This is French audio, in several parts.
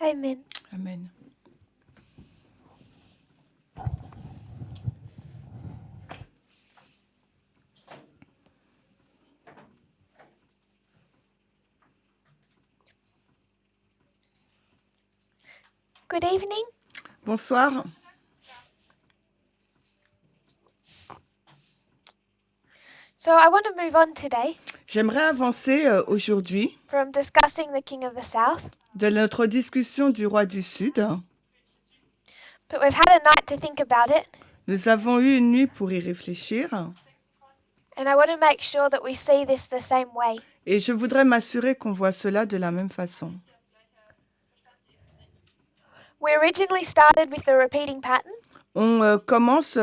Amen. Amen. Good evening. Bonsoir. So I want to move on today J'aimerais avancer aujourd'hui from discussing the King of the South, de notre discussion du roi du Sud. but we've had a night to think about it, Nous avons eu une nuit pour y réfléchir and I want to make sure that we see this the same way. et je voudrais m'assurer qu'on voit cela de la même façon. We originally started with the repeating pattern. On commence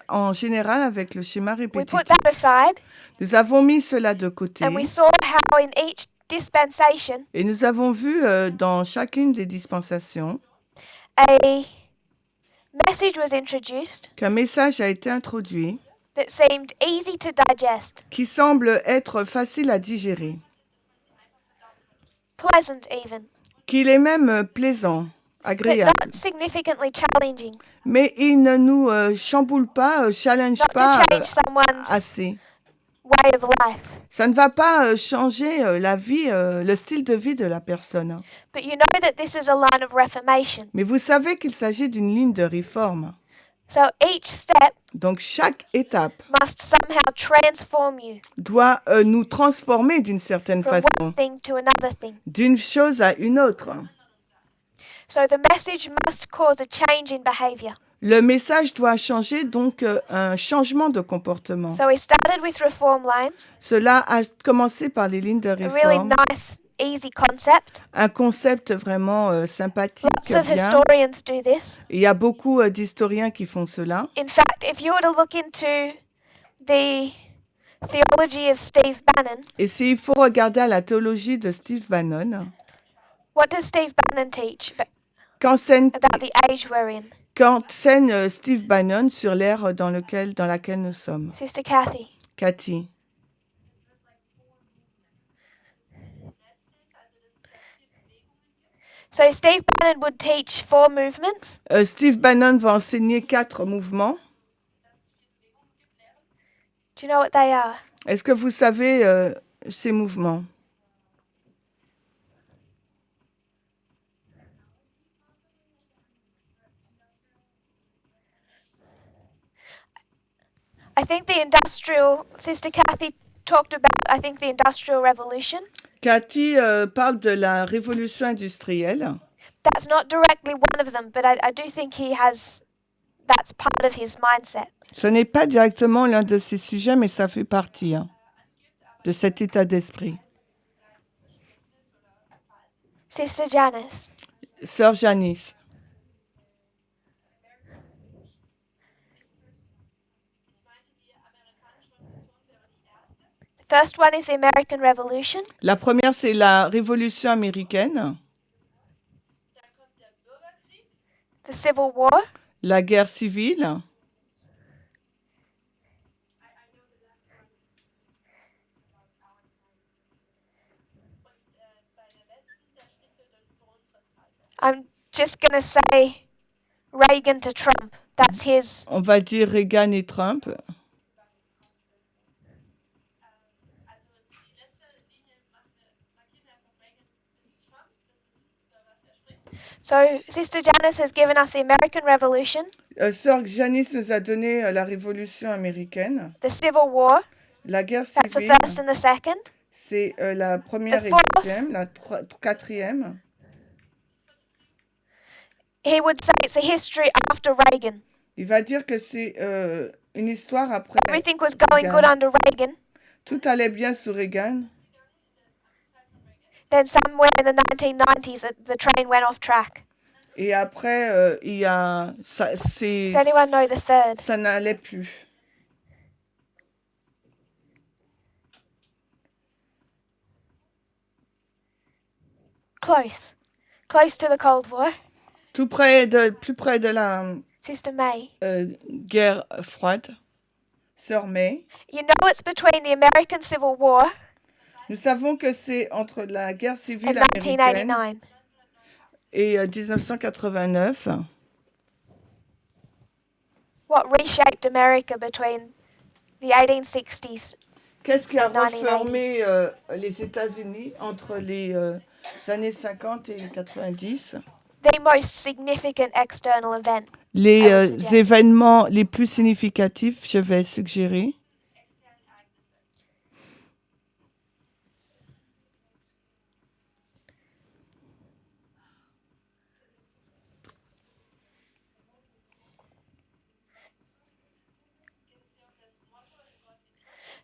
en général avec le schéma We put répétitif. that aside, Nous avon mis cela de côté and we saw how in each dispensation et nous avons vu dans chacune des dispensations a message was introduced qu'un message a été introduit that seemed easy to digest, qui semble être facile à digérer, pleasant even, qu'il est même plaisant, but agréable. not significantly challenging, Mais il ne nous chamboule pas, challenge not to pas change someone's assez. way of life. Ça ne va pas changer la vie, le style de vie de la personne. But you know that this is a line of reformation. Mais vous savez qu'il s'agit d'une ligne de réforme. So each step Donc chaque étape must somehow transform you doit nous transformer d'une certaine from façon, one thing to another thing. d'une chose à une autre. So the message must cause a change in behavior. Le message doit changer, donc un changement de comportement. So we started with reform lines, Cela a commencé par les lignes de a really réforme, nice, easy concept. un concept vraiment sympathique, Lots of bien. historians do this. Il y a beaucoup d'historiens qui font cela. In fact, if you were to look into the theology of Steve Bannon, Et s'il faut regarder à la théologie de Steve Bannon, what does Steve Bannon teach qu'enseigne about the age we're in? Steve Bannon sur l'ère dans laquelle nous sommes. Sister Kathy. Cathy. So Steve Bannon would teach 4 movements. Steve Bannon va enseigner 4 mouvements. Do you know what they are? Est-ce que vous savez ces mouvements? I think Sister Kathy talked about, the Industrial Revolution. Cathy parle de la révolution industrielle. That's not directly one of them, but I do think that's part of his mindset. Ce n'est pas directement l'un de ces sujets, mais ça fait partie de cet état d'esprit. Sister Janice. Sœur Janice. The first one is the American Revolution. La première, c'est la révolution américaine, The Civil War. la guerre civile, I'm just going to say Reagan to Trump. That's his. on va dire Reagan et Trump. So Sister Janice has given us the American Revolution, Sœur Janice nous a donné la révolution américaine, the Civil War. la guerre That's the civile, first and the second. c'est la première The et fourth. deuxième, la quatrième. He would say it's a history after Reagan. Il va dire que c'est une histoire après Everything was going Reagan. good under Reagan. Tout allait bien sous Reagan. Then somewhere in the 1990s, the train went off track. Et après, il y a... Does anyone know the third? Ça n'allait plus. Close. Close to the Cold War. Plus près de la Sister May. guerre froide. Sœur May. You know it's between the American Civil War Nous savons que c'est entre la guerre civile and américaine 1989. et 1989. What reshaped America between the 1860s? Qu'est-ce qui a 1980s. reformé les États-Unis entre les années 50 et 90? The most significant external event. Les I would suggest. événements les plus significatifs, je vais suggérer.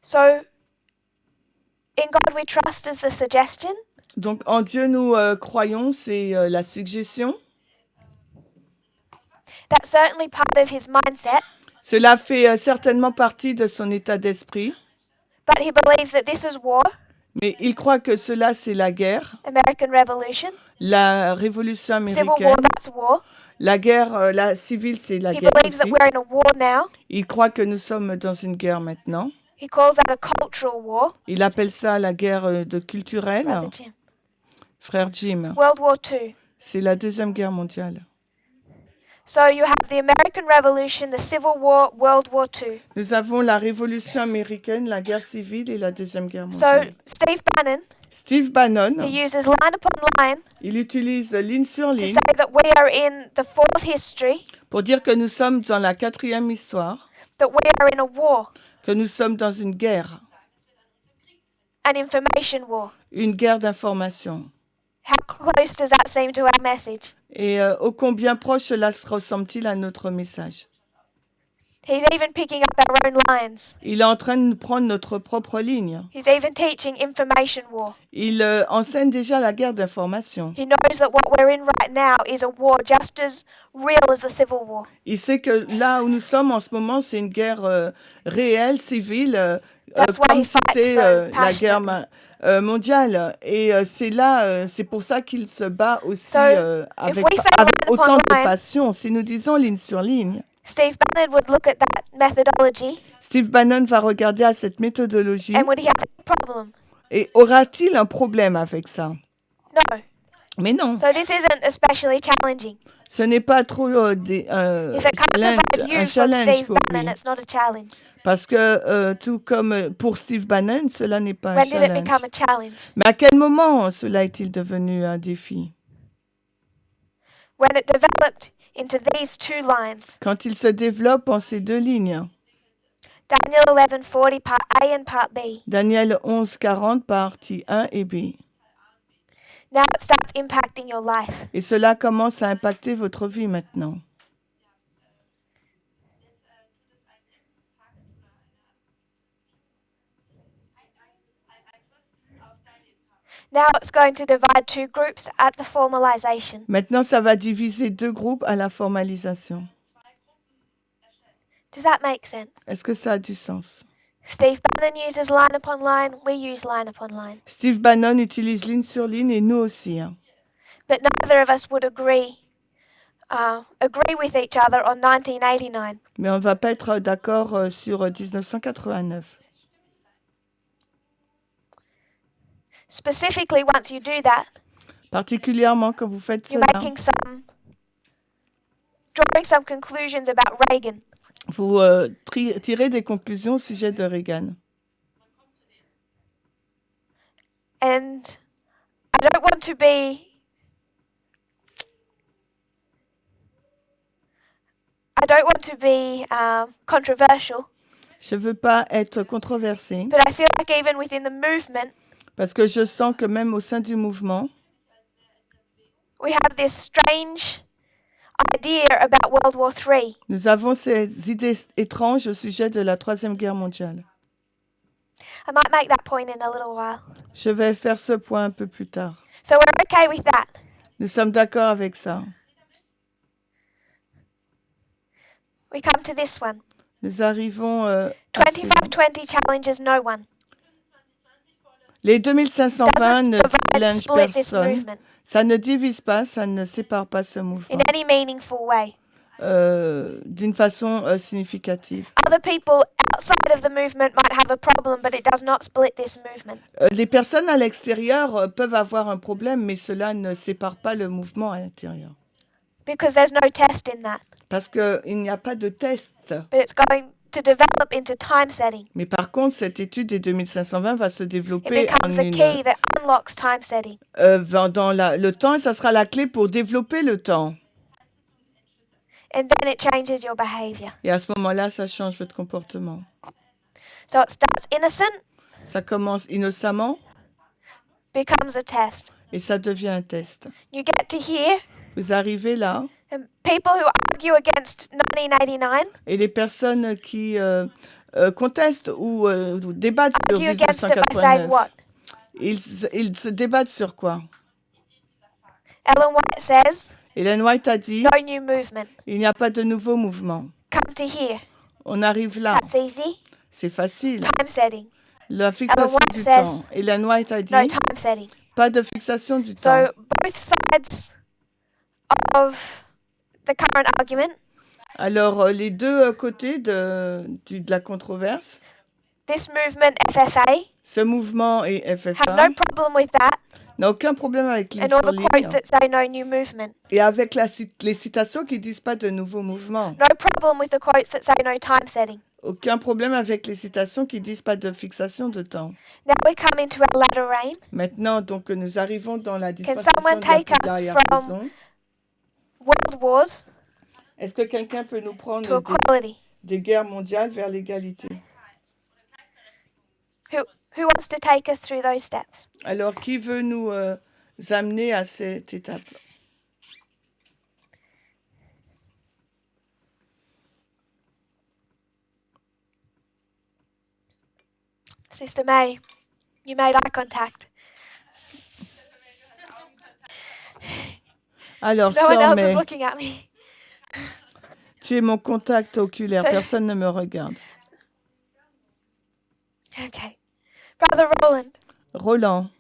So, in God we trust is the suggestion. Donc, en Dieu, nous croyons, c'est la suggestion. That's certainly part of his mindset, Cela fait certainement partie de son état d'esprit, but he believes that this is war, mais il croit que cela, c'est la guerre, American Revolution, la révolution civil war, américaine. that's war. La guerre, la civile, c'est la He guerre believes that aussi. we're in a war now. Il croit que nous sommes dans une guerre maintenant. He calls that a cultural war. Il appelle ça la guerre de culturelle. Brother Jim. Frère Jim, World War II. c'est la Deuxième Guerre mondiale. So you have the American Revolution, the Civil War, World War II. Nous avons la Révolution américaine, la guerre civile et la Deuxième Guerre So mondiale. Steve Bannon, Steve Bannon, he uses line upon line il utilise ligne sur to ligne say that we are in the fourth history, pour dire que nous sommes dans la 4e histoire, that we are in a war, que nous sommes dans une guerre, an information war. une guerre d'information. How close does that seem to our message? Et ô combien proche cela se ressemble-t-il à notre message? He's even picking up our own lines. Il est en train de nous prendre notre propre ligne. He's even teaching information war. Il enseigne déjà la guerre d'information. He knows that what we're in right now is a war just as real as the Civil War. Il sait que là où nous sommes en ce moment, c'est une guerre réelle, civile, That's why comme he fights c'était so la guerre mondiale. Et c'est là, c'est pour ça qu'il se bat aussi So, avec, we say avec line upon autant de line- passion. Si nous disons ligne sur ligne, Steve Bannon would look at that methodology Steve Bannon va regarder à cette méthodologie and would he have a problem? et aura-t-il un problème avec ça? No. Mais non, So this isn't especially challenging. ce n'est pas trop If it can't divide you un from challenge Steve pour Bannon, lui. it's not a challenge. Parce que tout comme pour Steve Bannon, cela n'est pas un When did it challenge. become a challenge? Mais à quel moment cela est-il devenu un défi? When it developed into these two lines. Quand il se développe en ces deux lignes. Daniel 11:40 part A and part B. Daniel 11:40, partie 1 et B. Now it starts impacting your life. Et cela commence à impacter votre vie maintenant. Now it's going to divide two groups at the formalization. Maintenant, ça va diviser deux groupes à la formalisation. Does that make sense? Est-ce que ça a du sens? Steve Bannon uses line upon line, we use line upon line. Steve Bannon utilise ligne sur ligne et nous aussi. But neither of us would agree with each other on 1989. Mais on ne va pas être d'accord sur 1989. Specifically, once you do that, Particulièrement quand vous faites you're cela, drawing some conclusions about Reagan. vous tirez des conclusions au sujet de Reagan. And I don't want to be controversial, Je ne veux pas être controversée, but I feel like even within the movement, parce que je sens que même au sein du mouvement, we have this strange idea about World War III. nous avons ces idées étranges au sujet de la Troisième Guerre mondiale. I might make that point in a little while. Je vais faire ce point un peu plus tard. So we're okay with that. Nous sommes d'accord avec ça. We come to this one. Nous arrivons à 2520 challenges no one. les 2520 Doesn't ne divide, challenge split this personne. movement Ça ne divise pas, ça ne sépare pas ce mouvement in any meaningful way. d'une façon significative. Other people outside of the movement might have a problem, but it does not split this movement. Les personnes à l'extérieur peuvent avoir un problème, mais cela ne sépare pas le mouvement à l'intérieur. Because there's no test in that. Parce qu'il n'y a pas de test. But it's going to develop into time setting. Mais par contre, cette étude des 2520 va se It développer en becomes the key that unlocks time setting. dans le temps, et ça sera la clé pour développer le temps. And then it changes your behavior. Et à ce moment-là, ça change votre comportement. So it starts innocent, Ça commence innocemment becomes a test. et ça devient un test. You get to here, Vous arrivez là, and people who argue against 1989 et les personnes qui contestent ou débattent sur argue against it by saying 1989, what? ils se débattent sur quoi? Ellen White says, Ellen White a dit, no new movement. il n'y a pas de nouveau mouvement. Come to here. On arrive là, That's easy. c'est facile. Time setting. La fixation White du says, temps. Ellen White a dit, No time setting. pas de fixation du temps. So both sides of the current argument, Alors, les deux côtés de la controverse, this movement FFA, ce mouvement et have FFA, no problem with that, n'a aucun problème avec les and all the surlignes quotes that say no new movement. et avec les citations qui disent pas de nouveau mouvement. No problem with the quotes that say no time setting. Aucun problème avec les citations qui disent pas de fixation de temps. Now we come into our latter rain. Maintenant, donc, nous arrivons dans la dispensation someone de la take us l'arrière-saison. World wars Est-ce que quelqu'un peut nous to prendre equality. des guerres mondiales vers l'égalité? Who wants to take us through those steps? Alors, qui veut nous amener à cette étape? Sister May, you made eye contact. Alors, No one Sœur else is May, looking at me. tu es mon contact oculaire. So- Personne ne me regarde. Okay. Brother Roland, Roland,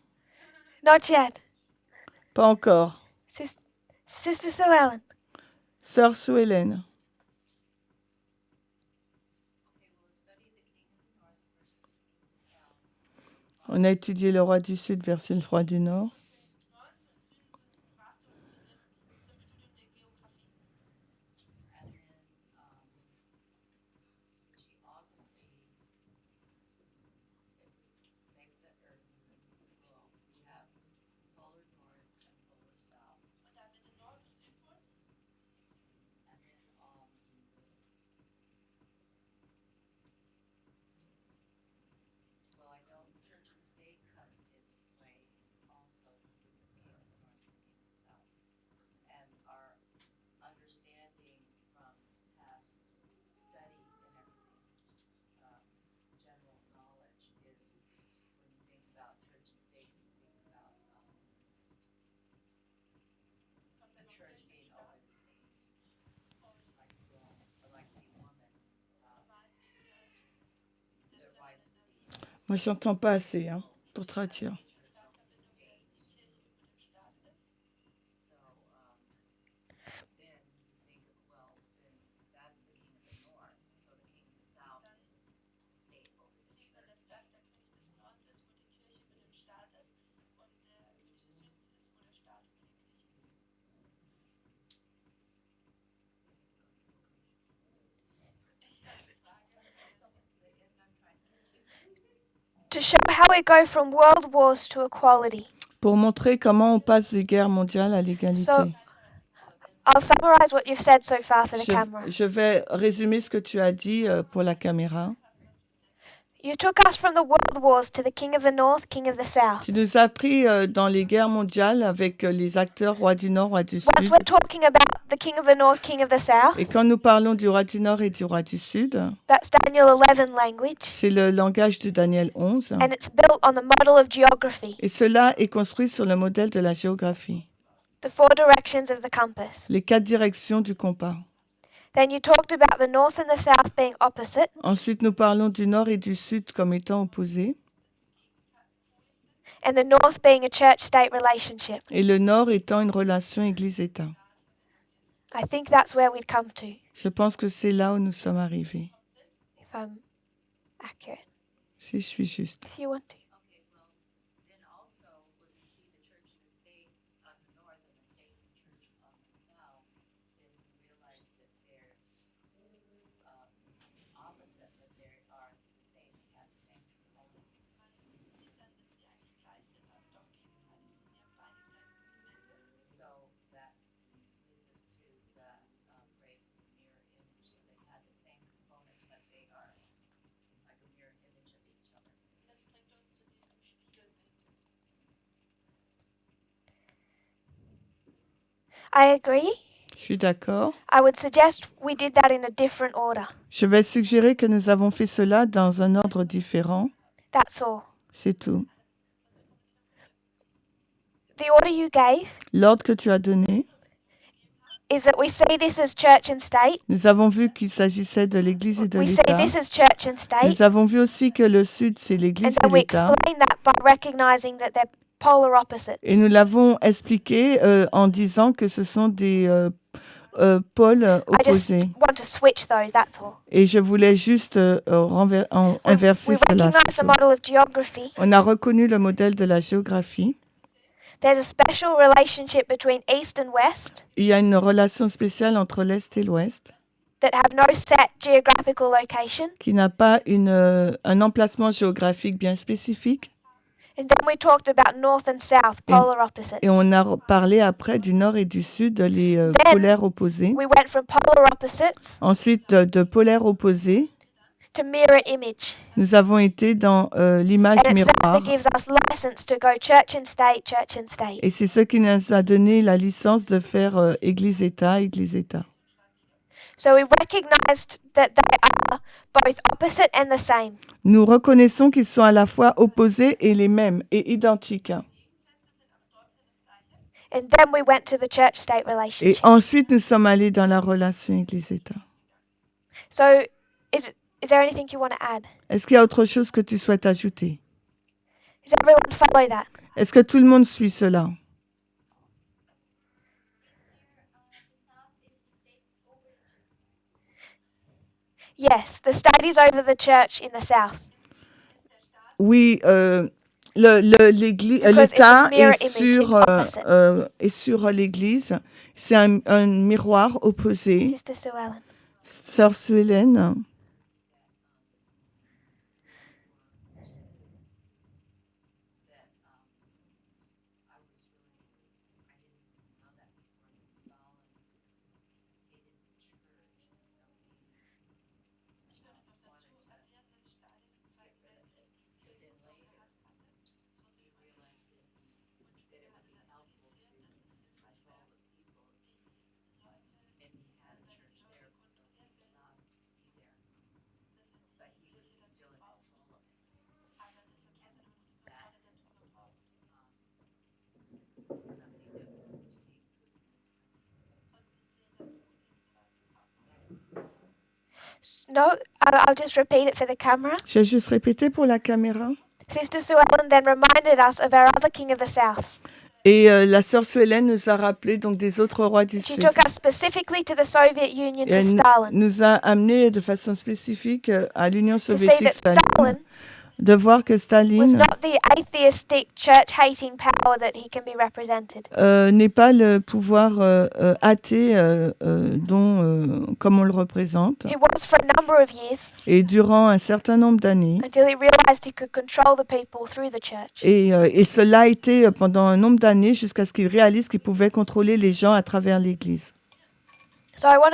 not yet. pas encore. Sister Sue Ellen. Sœur Sue Hélène. On a étudié le roi du Sud versus le roi du Nord. Moi, je n'entends pas assez pour traduire. To show how we go from world wars to equality. Pour montrer comment on passe des guerres mondiales à l'égalité. So, I'll summarize what you've said so far for the camera. Je vais résumer ce que tu as dit pour la caméra. You took us from the world wars to the king of the north, king of the south. Tu nous as pris dans les guerres mondiales avec les acteurs roi du Nord, roi du Once Sud. we're talking about the king of the north, king of the south, Et quand nous parlons du roi du Nord et du roi du Sud, that's Daniel 11 language, c'est le langage de Daniel 11. and it's built on the model of geography, Et cela est construit sur le modèle de la géographie, the four directions of the compass. les 4 directions du compas. Then you talked about the north and the south being opposite, Ensuite, nous parlons du Nord et du Sud comme étant opposés, and the north being a church-state relationship. et le Nord étant une relation Église-État. I think that's where we'd come to. Je pense que c'est là où nous sommes arrivés. If I'm accurate. si je suis juste. If you want to. Okay, well, then also, when you see the church and the state on the north and the state and the church on the south, then you realize that they're opposite, but they are the same, they have the same components. So that leads us to the phrase mirror image, so they have the same components, but they are like a mirror image of each other. Das bringt uns zu diesem Spiegelbild. I agree. Je suis d'accord. I would suggest we did that in a different order. Je vais suggérer que nous avons fait cela dans un ordre différent. That's all. C'est tout. The order you gave L'ordre que tu as donné, is that we see this as church and state. nous avons vu qu'il s'agissait de l'Église et de We see l'État. this as church and state. Nous avons vu aussi que le Sud, c'est And l'Église et then we l'État. explain that by recognizing that they're polar opposites. Et nous l'avons expliqué en disant que ce sont des pôles I just opposés. want to switch those, that's all. Et je voulais juste inverser We cela. recognize c'est the tout. model of geography. On a reconnu le modèle de la géographie. There's a special relationship between East and West Il y a une relation spéciale entre l'Est et l'Ouest that have no set geographical location. qui n'a pas un emplacement géographique bien spécifique. And then we talked about North and South, polar opposites. Et on a parlé après du Nord et du Sud, les Then- polaires opposés. We went from polar opposites Ensuite, de polaires opposés, to mirror image. nous avons été dans l'image And it's that miroir. that gives us license to go church and state, church and state. Et c'est ce qui nous a donné la licence de faire Église-État, Église-État. So we recognized that they are both opposite and the same. Nous reconnaissons qu'ils sont à la fois opposés et les mêmes et identiques. And then we went to the church-state Et relationship. ensuite, nous sommes allés dans la relation Église-État. So is there anything you want to add? Est-ce qu'il y a autre chose que tu souhaites ajouter? Does everyone follow that? Est-ce que tout le monde suit cela? Yes, the state is over the church in the south. Oui, Because it's a l'État mirror est image, sur, it's opposite. est sur l'Église. C'est un miroir opposé. Sister Sue Ellen. Sœur Suélène, No, I'll just repeat it for the camera. je vais juste répéter pour la caméra. Sister Sue Ellen then reminded us of our other king of the south. Et la sœur Suélène nous a rappelé donc des autres rois du She Sud. took us specifically to the Soviet Union, Et to elle Stalin, nous a amenés de façon spécifique à l'Union to see soviétique, that Stalin de voir que was Staline not the atheistic, church-hating power that he can be represented. n'est pas le pouvoir athée comme on le représente. He was for a number of years Et durant un certain nombre d'années, until he realized he could control the people through the church. et cela a été pendant un nombre d'années jusqu'à ce qu'il réalise qu'il pouvait contrôler les gens à travers l'Église. So I want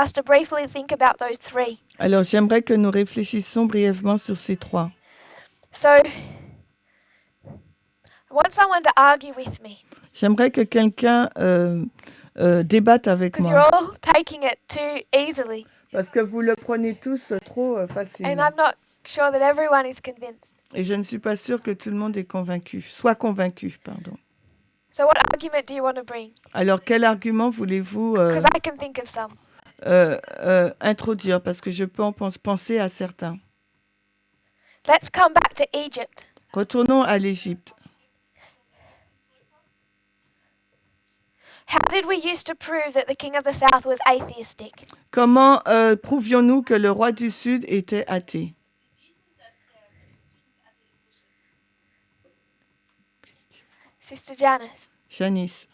us to briefly think about those three. Alors j'aimerais que nous réfléchissions brièvement sur ces trois. So I want someone to argue with me J'aimerais que quelqu'un débatte avec because you're moi. all taking it too easily, Parce que vous le prenez tous trop and facilement. I'm not sure that everyone is convinced. Et je ne suis pas sûre que tout le monde est convaincu. Soit convaincu, pardon. So what argument do you want to bring? Alors quel argument voulez-vous Because I can think of some. introduire? Parce que je peux en penser à certains. Let's come back to Egypt. Retournons à l'Égypte. How did we used to prove that the king of the south was atheistic? Comment prouvions-nous que le roi du Sud était athée? Sister Janice. Janice.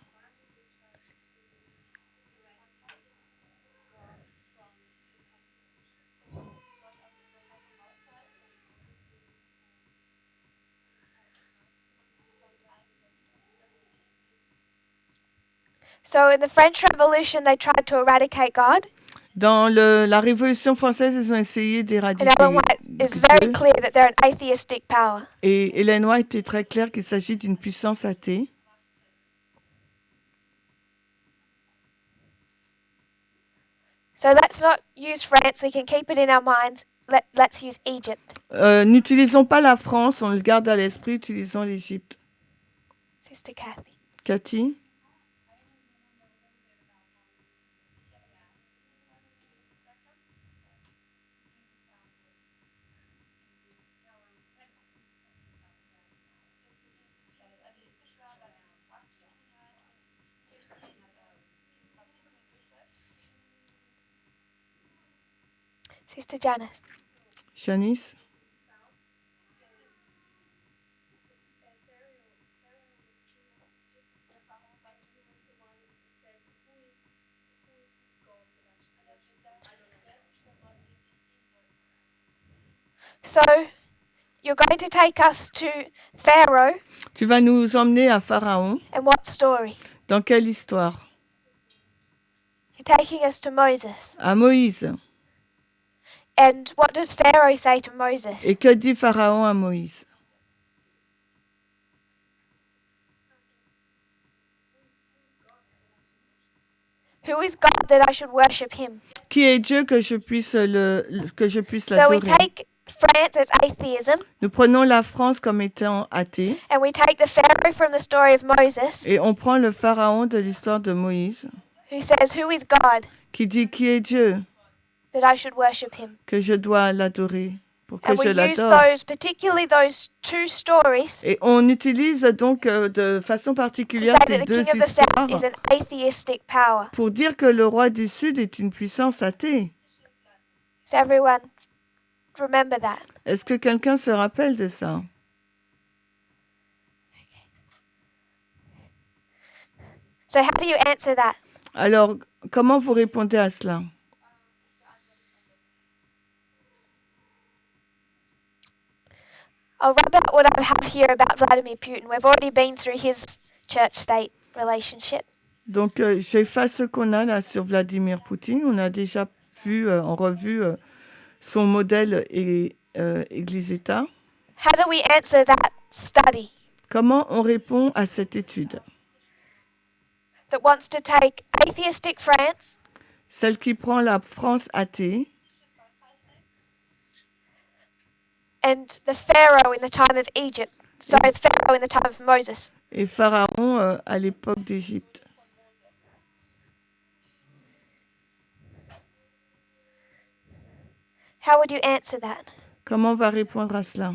So in the French Revolution, they tried to eradicate God, Dans la Révolution française, ils ont essayé and d'éradiquer Ellen White is very Dieu. clear that they're an atheistic power. Et Hélène White est très claire qu'il s'agit d'une puissance athée. So let's not use France. We can keep it in our minds. Let's use Egypt. N'utilisons pas la France, on le garde à l'esprit, utilisons l'Égypte. Sister Kathy. Cathy? Sister Janice. Janice? So you're going to take us to Pharaoh, Tu vas nous emmener à Pharaon. and what story? Dans quelle histoire? You're taking us to Moses. À Moïse. And what does Pharaoh say to Moses? Et que dit Pharaon à Moïse? Who is God that I should worship him? Qui est Dieu que je puisse So we l'adorer? take France as atheism, Nous prenons la France comme étant athée and we take the Pharaoh from the story of Moses, et on prend le Pharaon de l'histoire de Moïse who says, Who is God qui dit qui est Dieu that I should worship him? que je dois l'adorer pour que And je we use l'adore. particularly those two stories, Et on utilise donc de façon to say particulière that ces the deux king of the south histoires is an atheistic power. pour dire que le roi du Sud est une puissance athée. Does everyone remember that? Est-ce que quelqu'un se rappelle de ça? So how do you answer that? Alors, comment vous répondez à cela? I'll wrap up what I have here about Vladimir Putin. We've already been through his church-state relationship. Donc, j'efface ce qu'on a là sur Vladimir Poutine. On a déjà vu en revue son modèle Église-État. How do we answer that study Comment on répond à cette étude? that wants to take atheistic France Celle qui prend la France athée and the Pharaoh in the time of Egypt. Sorry, the Pharaoh in the time of Moses. et Pharaon à l'époque d'Égypte. How would you answer that? Comment on va répondre à cela?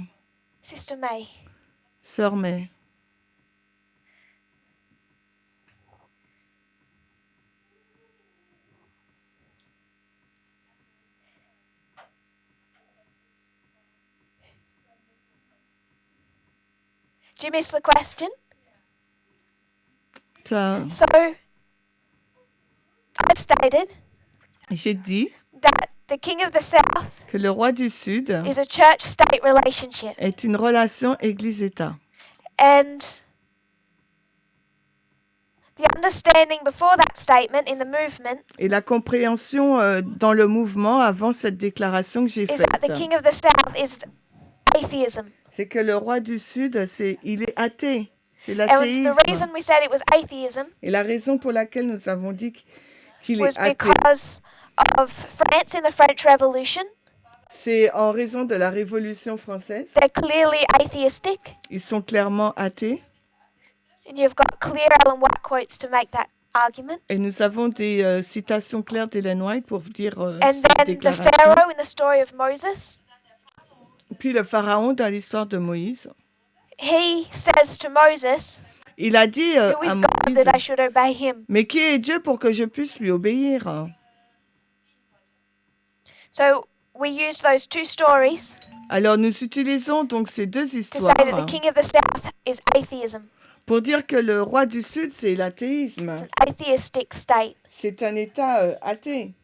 Sister May. Sœur May. Do you miss the question? So, I've stated J'ai dit that the king of the south que le roi du Sud is a church-state relationship. est une relation Église-État. And the understanding before that statement in the movement Et la compréhension dans le mouvement avant cette déclaration que j'ai is that the faite, king of the south is atheism. c'est que le roi du Sud, il est athée. C'est And l'athéisme. the reason we said it was atheism Et la raison pour laquelle nous avons dit qu'il was est athée, because of France in the French Revolution. c'est en raison de la Révolution française. They're clearly atheistic, Ils sont clairement athées. and you've got clear Ellen White quotes to make that argument. Et nous avons des citations claires d'Ellen White pour dire And cette then the déclaration. Pharaoh in the story of Moses, Puis le Pharaon dans l'histoire de Moïse, he says to Moses, il a dit Who is à God Moïse, that I should obey him? mais qui est Dieu pour que je puisse lui obéir? So we use those two stories Alors nous utilisons donc ces deux to say that the histoires king of the south is atheism. pour dire que le roi du Sud, c'est l'athéisme. It's an atheistic state. C'est un État athée.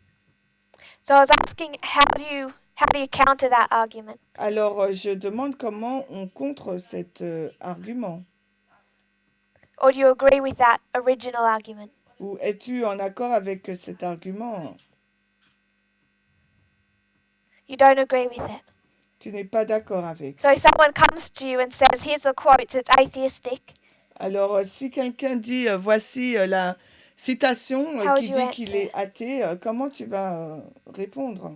So I was asking, how do you counter that argument? Alors, je demande comment on contre cet argument. Or do you agree with that original argument? Ou es-tu en accord avec cet argument? You don't agree with it. Tu n'es pas d'accord avec. So if someone comes to you and says, here's the quote, it's atheistic, Alors, si quelqu'un dit, voici la citation How would qui you dit qu'il answer? est athée, comment tu vas répondre?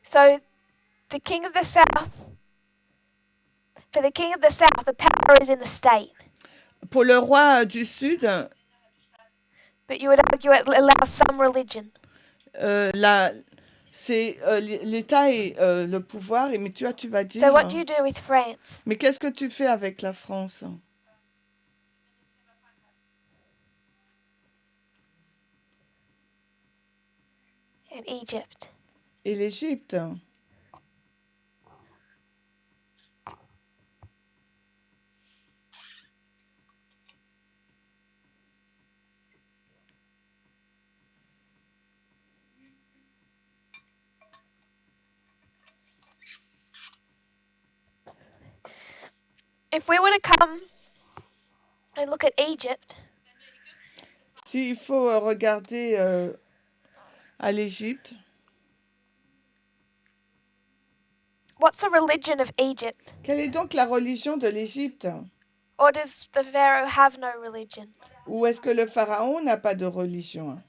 so the king of the south, for the king of the south, the power is in the state. Pour le roi du Sud, But you would argue it allows some religion. l'État et le pouvoir, mais tu vas dire, So what do you do with France? mais qu'est-ce que tu fais avec la France? And Egypt? Et l'Égypte? If we were to come and look at Egypt, S'il faut regarder à l'Égypte, what's the religion of Egypt? quelle est donc la religion de l'Égypte? Or does the Pharaoh have no religion? Ou est-ce que le pharaon n'a pas de religion?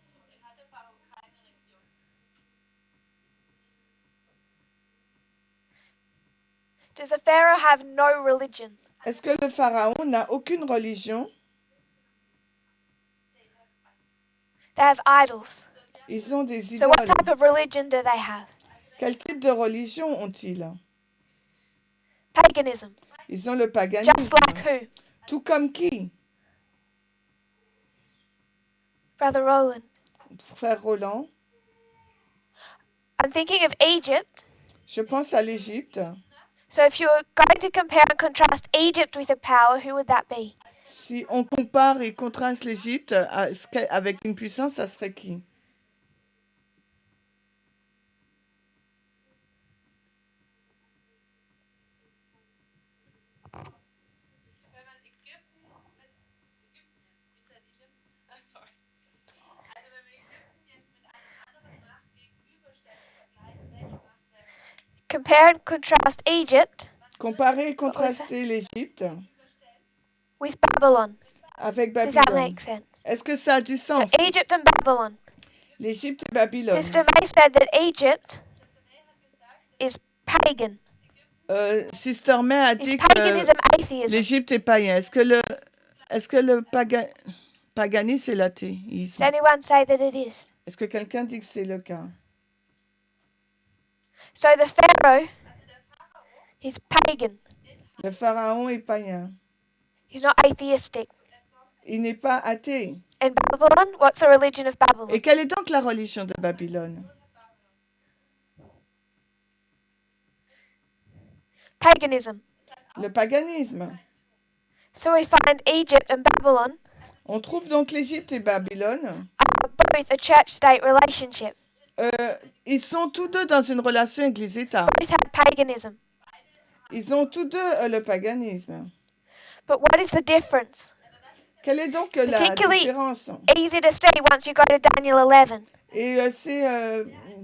Does the Pharaoh have no religion? Est-ce que le pharaon n'a aucune religion? They have idols. Ils ont des So what idoles. type of religion do they have? Quel type de religion ont-ils? Paganism. Ils ont le Just paganisme. like who? Tout comme qui? Brother Roland. Frère Roland, I'm thinking of Egypt. je pense à l'Égypte. So if you were going to compare and contrast Egypt with a power, who would that be? Si on compare et contraste l'Égypte avec une puissance, ça serait qui? Wenn man Ägypten mit Ägypten jetzt, you said Egypt? Sorry. Also wenn man Ägypten jetzt mit einer anderen Macht gegenüberstellt und vergleicht, welche Macht wäre Compare and contrast Egypt Comparer et contraster l'Égypte with Babylon. avec Does that Babylone. make sense? Est-ce que ça a du So sens? Egypt and Babylon. L'Égypte et Babylone. Sister May said that Egypt is pagan. Sister May a Is dit que paganism atheism? l'Égypte est païen. Est-ce que le paganisme c'est l'athéisme? Does anyone say that it is? Est-ce que quelqu'un dit que c'est le cas? So the Pharaoh, he's pagan. Le pharaon est païen. He's not atheistic. Il n'est pas athée. And Babylon, what's the religion of Babylon? Et quelle est donc la religion de Babylone? Paganism. Le paganisme. So we find Egypt and Babylon On trouve donc l'Égypte et Babylone. are both a church-state relationship. Ils sont tous deux dans une relation Église-État. Both have paganism. Ils ont tous deux le paganisme. But what is the difference? Quelle est donc la Particularly- différence? Easy to see once you go to Daniel 11. Et c'est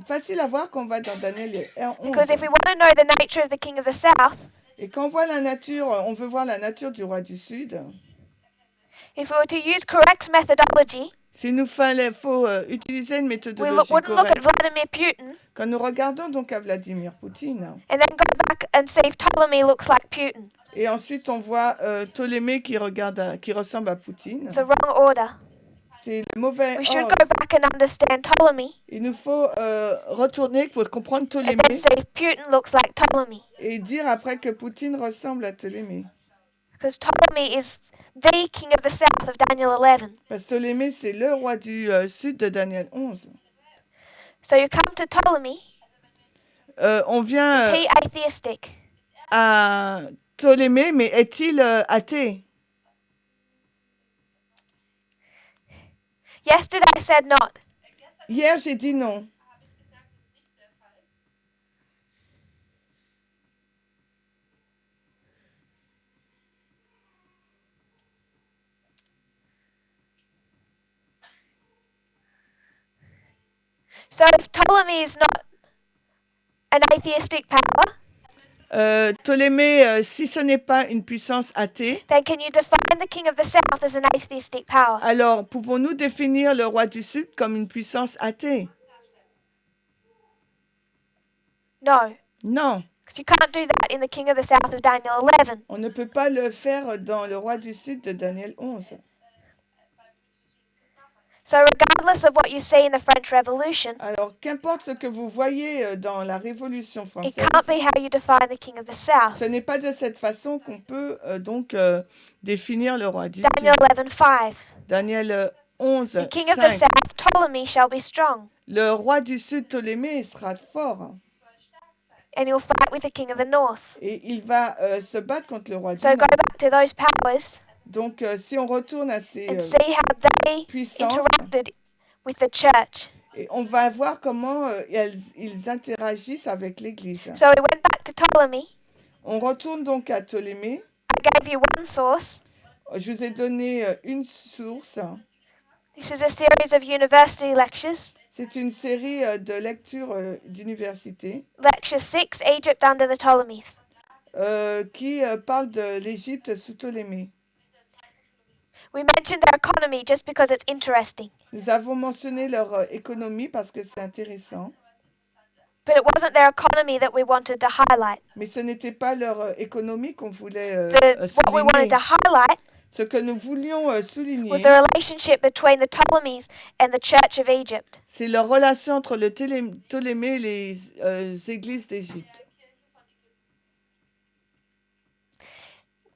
facile à voir qu'on va dans Daniel 11. Because if we want to know the nature of the king of the south, Et quand on voit la nature, on veut voir la nature du roi du Sud. if we were to use correct methodology, S'il nous faut utiliser une we méthodologie wouldn't look at correcte, Vladimir Putin quand nous regardons donc à Vladimir Poutine, and then go back and see if Ptolemy looks like Putin. et ensuite on voit Ptolémée qui ressemble à Poutine, It's the wrong order. c'est le mauvais We should ordre. go back and understand Ptolemy Il nous faut retourner pour comprendre and Ptolémée then see if Putin looks like Ptolemy. et dire après que Poutine ressemble à Ptolémée. Because Ptolemy is the king of the south of Daniel 11. Parce que Ptolémée, c'est le roi du Sud de Daniel 11. So you come to Ptolemy. On vient Is he atheistic? à Ptolémée, mais est-il athée? Yesterday I said not. Hier, j'ai dit non. habe ich gesagt, das ist nicht der Fall. So if Ptolemy is not an atheistic power, Ptolémée, si ce n'est pas une puissance athée, then can you define the king of the south as an atheistic power? alors pouvons-nous définir le roi du Sud comme une puissance athée? No, Non, because you can't do that in the king of the south of Daniel 11. on ne peut pas le faire dans le roi du Sud de Daniel 11. So regardless of what you see in the French Revolution, Alors, qu'importe ce que vous voyez dans la Révolution it française, can't be how you define the king of the south. ce n'est pas de cette façon qu'on peut donc définir le roi du Sud. Daniel 11:5. Daniel 11, The king of the 5. south, Ptolemy, shall be strong, Le roi du Sud, Ptolémée, sera fort and he'll fight with the king of the north. et il va se battre contre le roi du So go Nord. back to those powers Donc, si on retourne à ces and see how they puissances, interacted with the church. et on va voir comment ils interagissent avec l'Église. So we went back to Ptolemy. On retourne donc à Ptolémée. I gave you one source. Je vous ai donné une source. This is a series of university lectures. C'est une série de lectures d'université Lecture 6, Egypt under the Ptolemies. qui parle de l'Égypte sous Ptolémée. We mentioned their economy just because it's interesting, Nous avons mentionné leur économie parce que c'est intéressant, but it wasn't their economy that we wanted to highlight. mais ce n'était pas leur économie qu'on voulait What we wanted souligner. to highlight Ce que nous voulions souligner, was the relationship between the Ptolemies and the Church of Egypt. c'est leur relation entre le Ptolémée et les églises d'Égypte.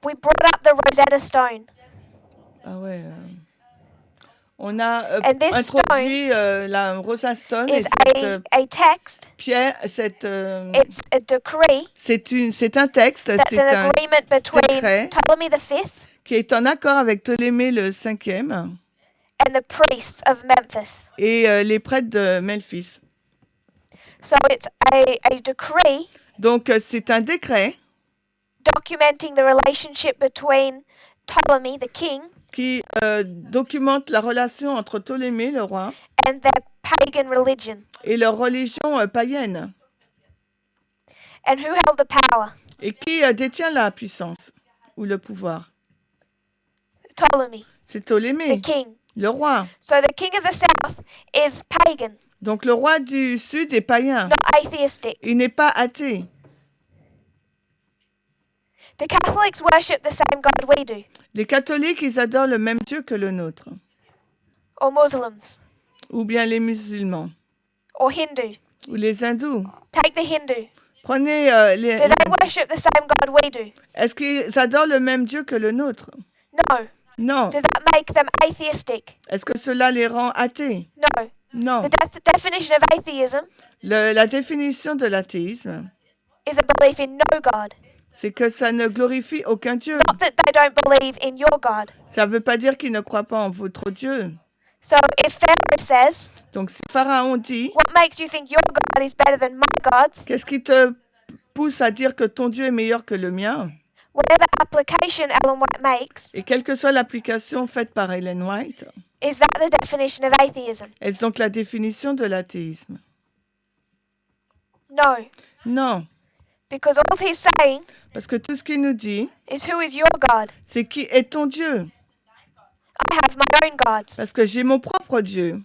We brought up the Rosetta Stone. Ah ouais. On a And this introduit la Rosetta Stone et Is cette a text. pierre, It's a decree c'est un texte, that's c'est an un agreement between décret. Ptolemy V qui est en accord avec Ptolémée le 5e and the priests of Memphis. et les prêtres de Memphis. So it's a decree Donc c'est un décret documenting the relationship between Ptolemy, the king, qui documente la relation entre Ptolémée, le roi, and their pagan religion. et leur religion païenne. And who held the power? Et qui détient la puissance ou le pouvoir? Ptolemy, C'est the Ptolémée, king. le roi. So the king of the south is pagan, Donc le roi du sud est païen. not atheistic. Il n'est pas athée. Do Catholics worship the same God we do? Les catholiques, ils adorent le même Dieu que le nôtre. Or Muslims? Ou bien les musulmans. Or Hindu? Ou les hindous. Take the Hindu. Prenez les... Do they worship the same God we do? Est-ce qu'ils adorent le même Dieu que le nôtre? No. Non. Does that make them atheistic? Est-ce que cela les rend athées? No. Non. The definition of atheism La définition de l'athéisme, is a belief in no God. c'est que ça ne glorifie aucun Dieu. Not that they don't believe in your God. Ça ne veut pas dire qu'ils ne croient pas en votre Dieu. So if Pharaoh says, Donc si Pharaon dit, what makes you think your God is better than my God's? qu'est-ce qui te pousse à dire que ton Dieu est meilleur que le mien, whatever application Ellen White makes, et quelle que soit l'application faite par Ellen White, is that the definition of atheism? est-ce donc la définition de l'athéisme? No, Non, because all he's saying parce que tout ce qu'il nous dit, is, who is your God? c'est qui est ton Dieu, I have my own gods, parce que j'ai mon propre Dieu,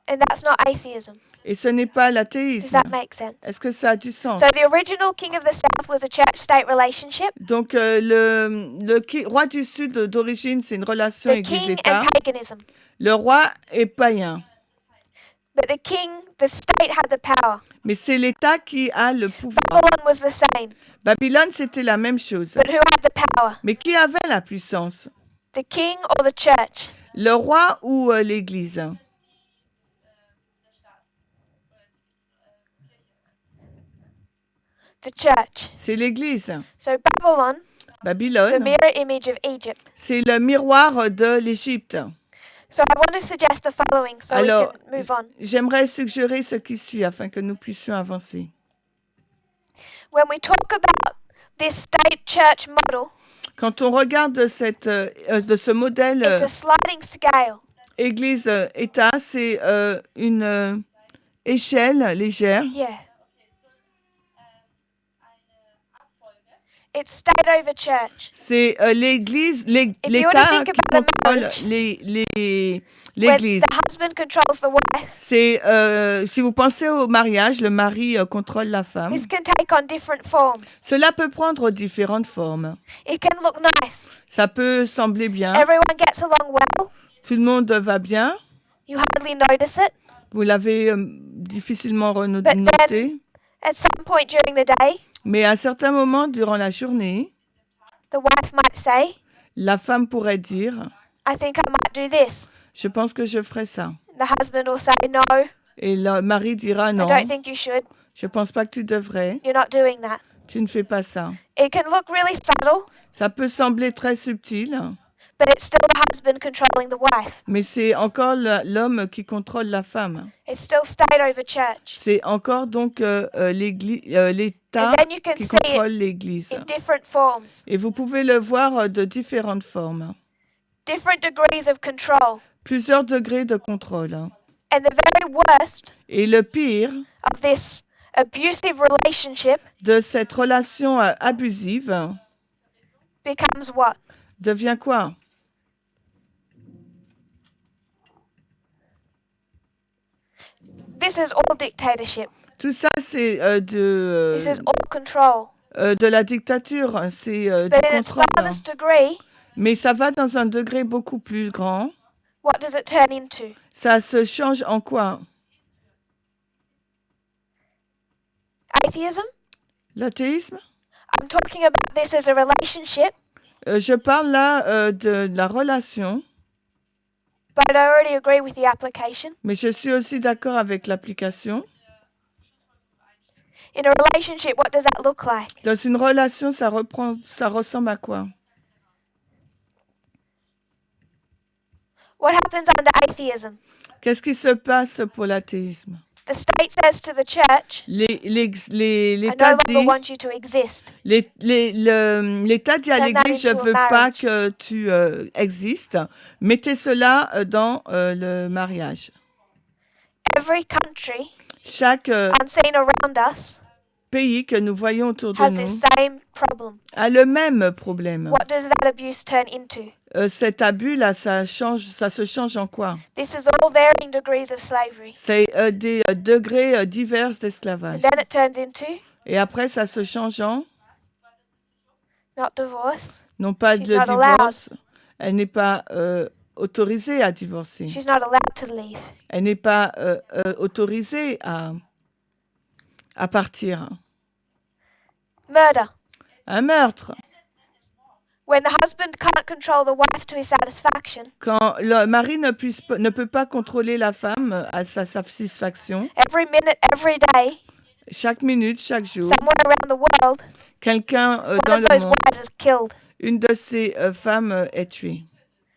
and that's not atheism. et ce n'est pas Does l'athéisme. that make sense? Est-ce que ça a du sens? So the original king of the south was a church-state relationship. Donc, roi du Sud d'origine, c'est une relation The king Église-État. and paganism. Le roi est païen, But the state had the power. mais c'est l'État qui a le pouvoir. Babylon was the same. Babylone, c'était la même chose. But who had the power? Mais qui avait la puissance? The king or the church? Le roi ou l'Église? The church. C'est l'Église. So Babylon, the Babylone, mirror image of Egypt. c'est le miroir de l'Égypte. So I want to suggest the following so Alors, we can move on. j'aimerais suggérer ce qui suit afin que nous puissions avancer. When we talk about this state church model, Quand on regarde de ce modèle it's a sliding scale. Église-État, c'est une échelle légère. Yeah. It's state over church. C'est l'Église, you were to l'État think qui about a contrôle marriage, When l'Église. the husband controls the wife, C'est si vous pensez au mariage, le mari contrôle la femme. this can take on different forms. Cela peut prendre différentes formes. It can look nice. Ça peut sembler bien. Everyone gets along well. Tout le monde va bien. You hardly notice it. Vous l'avez difficilement But then- noté. At some point during the day, Mais à un certain moment durant la journée, the wife might say, la femme pourrait dire I think I might do this. « Je pense que je ferai ça The husband will say, no, ». Et le mari dira « I Non, don't think you should. je pense pas que tu devrais. You're not doing that. Tu ne fais pas ça. » It can look really subtle, Ça peut sembler très subtil, but it's still the husband controlling the wife. mais c'est encore l'homme qui contrôle la femme. It's still state over church. C'est encore donc l'État And then you can qui see contrôle it l'Église. in different forms, Et vous pouvez le voir de différentes formes. different degrees of control. Plusieurs degrés de contrôle. And the very worst Et le pire of this abusive relationship de cette relation abusive becomes what? devient quoi? This is all dictatorship. Tout ça, c'est This is all control. de la dictature, c'est du But in its contrôle. farthest degree, Mais ça va dans un degré beaucoup plus grand. what does it turn into? Ça se change en quoi? Atheism? L'athéisme? I'm talking about this as a relationship, Je parle là de la relation, but I already agree with the application. mais je suis aussi d'accord avec l'application. In a relationship, what does that look like? Dans une relation, ça ressemble à quoi? What happens under atheism? Qu'est-ce qui se passe pour l'athéisme? The state says to the church, I L'État no dit, longer want you to exist. l'État dit à Turn that l'Église, je into a veux pas marriage. que tu existes. Mettez cela dans le mariage. Every country Chaque unseen around us pays que nous voyons autour de has nous this same problem. a le même problème. What does that abuse turn into? Cet abus-là, ça se change en quoi? This is all varying degrees of slavery. C'est des degrés divers And d'esclavage. then it turns into Et après, ça se change en, not divorce. non pas She's le not allowed. divorce, elle n'est pas autorisée à divorcer. She's not allowed to leave. Elle n'est pas autorisée à partir. Murder. Un meurtre. When the husband can't control the wife to his satisfaction, Quand le mari ne peut pas contrôler la femme à sa satisfaction, every minute, every day, chaque minute, chaque jour, somewhere around the world, quelqu'un one dans of le those monde, wives is killed. une de ces femmes est tuée.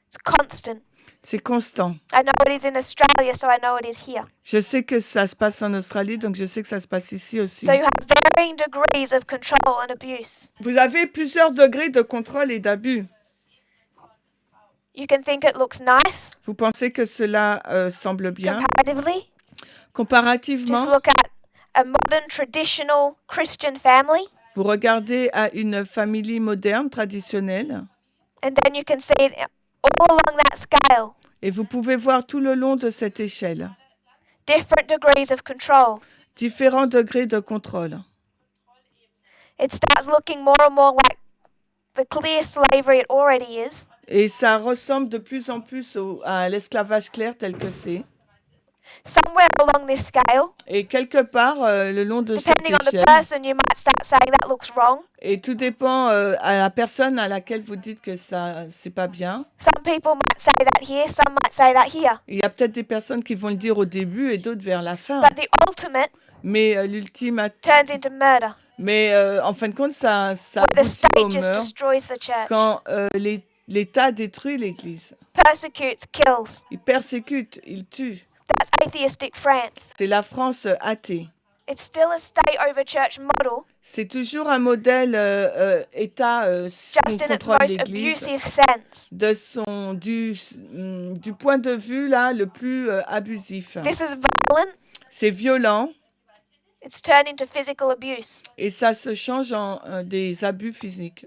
It's constant. C'est constant. I know it is in Australia, so I know it is here. Je sais que ça se passe en Australie, donc je sais que ça se passe ici aussi. So you have varying degrees of control and abuse. Vous avez plusieurs degrés de contrôle et d'abus. You can think it looks nice Vous pensez que cela semble bien. comparatively. Just Comparativement, look at a modern, traditional Christian family, vous regardez à une famille moderne, traditionnelle, and then you can see it all along that scale. et vous pouvez voir tout le long de cette échelle Different degrees of control. différents degrés de contrôle. It starts looking more and more like the clear slavery it already is. Et ça ressemble de plus en plus à l'esclavage clair tel que c'est. Somewhere along this scale, Et quelque part, le long de cette depending on the échelle, person, you might start saying that looks wrong. et tout dépend à la personne à laquelle vous dites que ça, c'est pas bien. Some people might say that here, some might say that here. Il y a peut-être des personnes qui vont le dire au début et d'autres vers la fin. But the ultimate Mais l'ultime, turns into murder, en fin de compte, ça where the aboutit au state just meurtre destroys the church, quand l'État détruit l'Église. persecutes, kills. Il persécute, il tue. That's atheistic France. C'est la France athée. It's still a state over church model, C'est toujours un modèle État just qui in its contrôle most l'Église abusive sense. du point de vue là le plus abusif. This is violent. C'est violent It's turned into physical abuse. et ça se change en des abus physiques.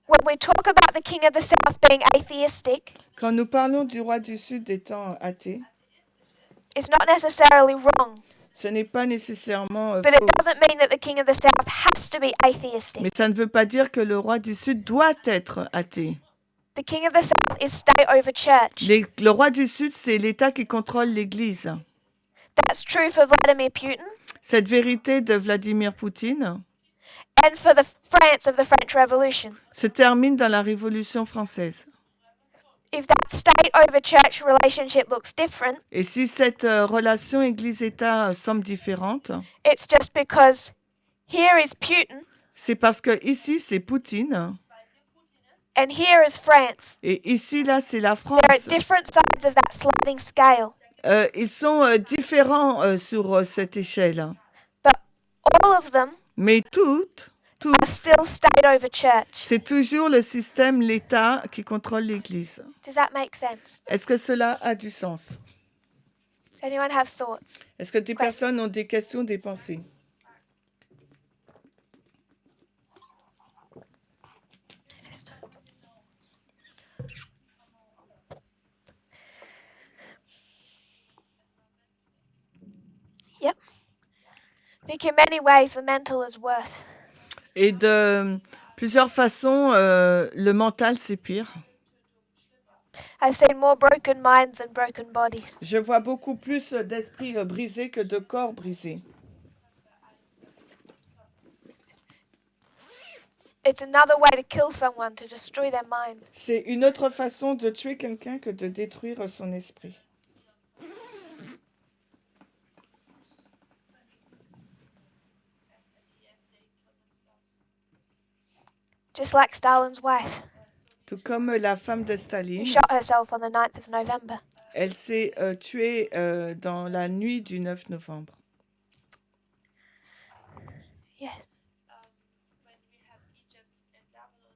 When we talk about the king of the south being atheistic, Quand nous parlons du roi du Sud étant athée, it's not necessarily wrong, ce n'est pas nécessairement but it faux. doesn't mean that the king of the south has to be atheistic. Mais ça ne veut pas dire que le roi du Sud doit être athée. The king of the south is state over church. Le roi du Sud, c'est l'État qui contrôle l'Église. That's true for Vladimir Putin Cette vérité de Vladimir Poutine and for the France of the French Revolution. se termine dans la Révolution française. If that state over church relationship looks different, Et si cette relation Église-État semble différente, it's just because here is Putin c'est parce que ici c'est Poutine and here is France. et ici là c'est la France. They're at different sides of that sliding scale, Ils sont différents sur cette échelle, but all of them mais toutes, are still state over church. c'est toujours le système, l'État qui contrôle l'Église. Does that make sense? Est-ce que cela a du sens? Does anyone have thoughts? Est-ce que des personnes ont des questions, des pensées? Yep. I think in many ways the mental is worse. Et de plusieurs façons, le mental c'est pire. I've seen more broken minds than broken bodies. Je vois beaucoup plus d'esprits brisés que de corps brisés. It's another way to kill someone, to destroy their mind. C'est une autre façon de tuer quelqu'un que de détruire son esprit. Just like Stalin's wife, Tout comme la femme de who Staline, shot herself on the 9th of November. elle s'est tuée dans la nuit du 9 novembre. Yes. When we have Egypt and Babylon,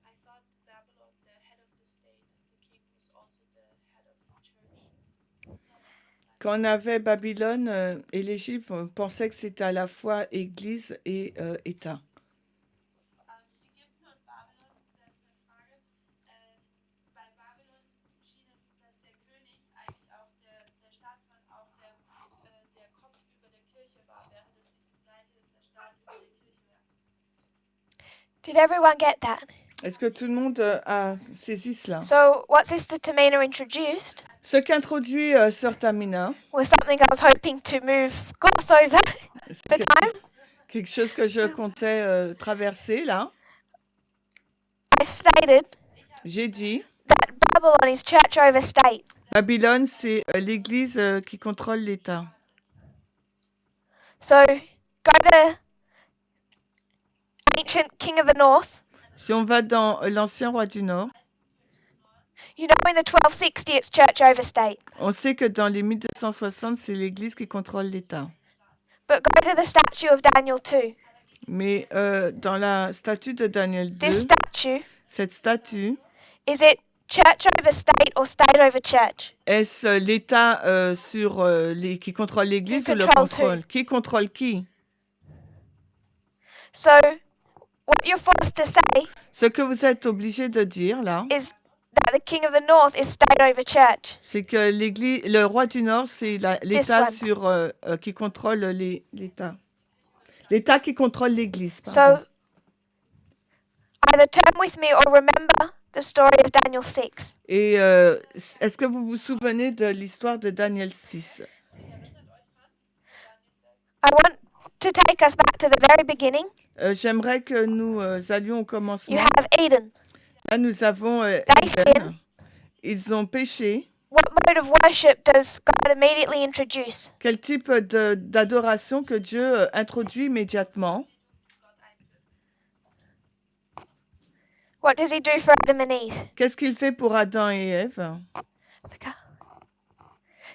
I thought Babylon, the head of the state, the king was also the head of the church. Quand on avait Babylone et l'Égypte, on pensait que c'était à la fois Église et État. Ägypten und Babylon, das ist eine Frage. Bei Babylon schien es, dass der König eigentlich auch der Staatsmann auch der Kopf über der Kirche war, während es nicht das Gleiche ist, der Staat über der Kirche wäre. Did everyone get that? Est-ce que tout le monde a saisi cela? So, what Sister Tamina introduced Ce qu'introduit Sœur Tamina, was something I was hoping to gloss over the time. quelque chose que je comptais traverser là. I stated J'ai dit, that Babylon is church over state. Babylone, c'est l'Église qui contrôle l'État. So, go to ancient king of the north. Si on va dans l'ancien roi du Nord, you know in the 1260 it's church over state. on sait que dans les 1260, c'est l'Église qui contrôle l'État. But go to the statue of Daniel 2. Mais dans la statue de Daniel 2, This statue, cette statue, is it church over state or state over church? est-ce l'État qui contrôle l'Église Who ou le controls who? contrôle? Qui contrôle qui? So, what you're forced to say Ce que vous êtes obligé de dire là, is that the king of the north is state over church. c'est que le roi du Nord, c'est l'État one. qui contrôle l'État. L'État qui contrôle l'Église. So, pardon. either turn with me or remember the story of Daniel 6. Et est-ce que vous vous souvenez de l'histoire de Daniel 6? I want to take us back to the very beginning. J'aimerais que nous allions au You commencement. have Eden. Là, nous avons They Éden. sin. Ils ont péché. What mode of worship does God immediately introduce? Quel type d'adoration que Dieu introduit immédiatement? What does he do for Adam and Eve? Qu'est-ce qu'il fait pour Adam et Ève?